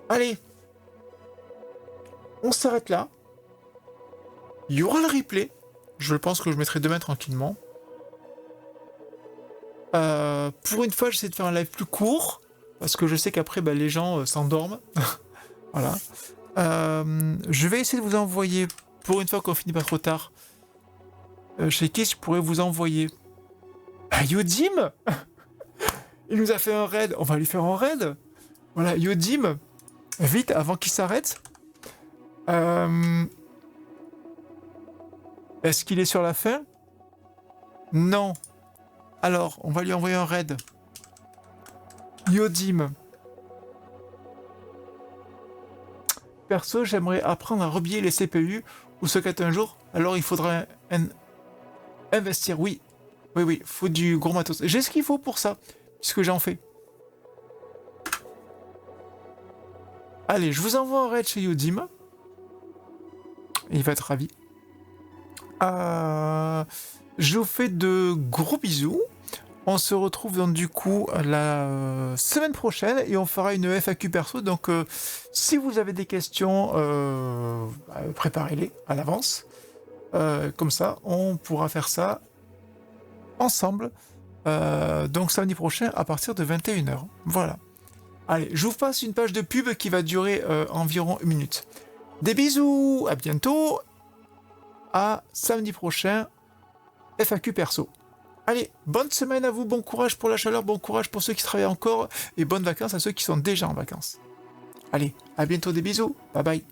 Allez. On s'arrête là. Il y aura le replay. Je pense que je mettrai demain tranquillement. Pour une fois, j'essaie de faire un live plus court. Parce que je sais qu'après, les gens s'endorment. Voilà. Je vais essayer de vous envoyer, pour une fois qu'on finit pas trop tard, chez qui je pourrais vous envoyer Yodim. Il nous a fait un raid. On va lui faire un raid. Voilà, Yodim. Vite, avant qu'il s'arrête. Est-ce qu'il est sur la fin? Non. Alors, on va lui envoyer un raid. Yodim. Perso, j'aimerais apprendre à rebiller les CPU ou ce qu'est un jour. Alors, il faudra investir. Oui. Oui, faut du gros matos. J'ai ce qu'il faut pour ça, puisque j'en fais. Allez, je vous envoie un raid chez Yodim. Il va être ravi. Je vous fais de gros bisous. On se retrouve donc du coup la semaine prochaine et on fera une FAQ perso. Donc si vous avez des questions, préparez-les à l'avance. Comme ça, on pourra faire ça ensemble. Donc samedi prochain à partir de 21h. Voilà. Allez, je vous passe une page de pub qui va durer environ 1 minute. Des bisous, à bientôt. À samedi prochain, FAQ perso. Allez, bonne semaine à vous, bon courage pour la chaleur, bon courage pour ceux qui travaillent encore, et bonnes vacances à ceux qui sont déjà en vacances. Allez, à bientôt, des bisous, bye bye.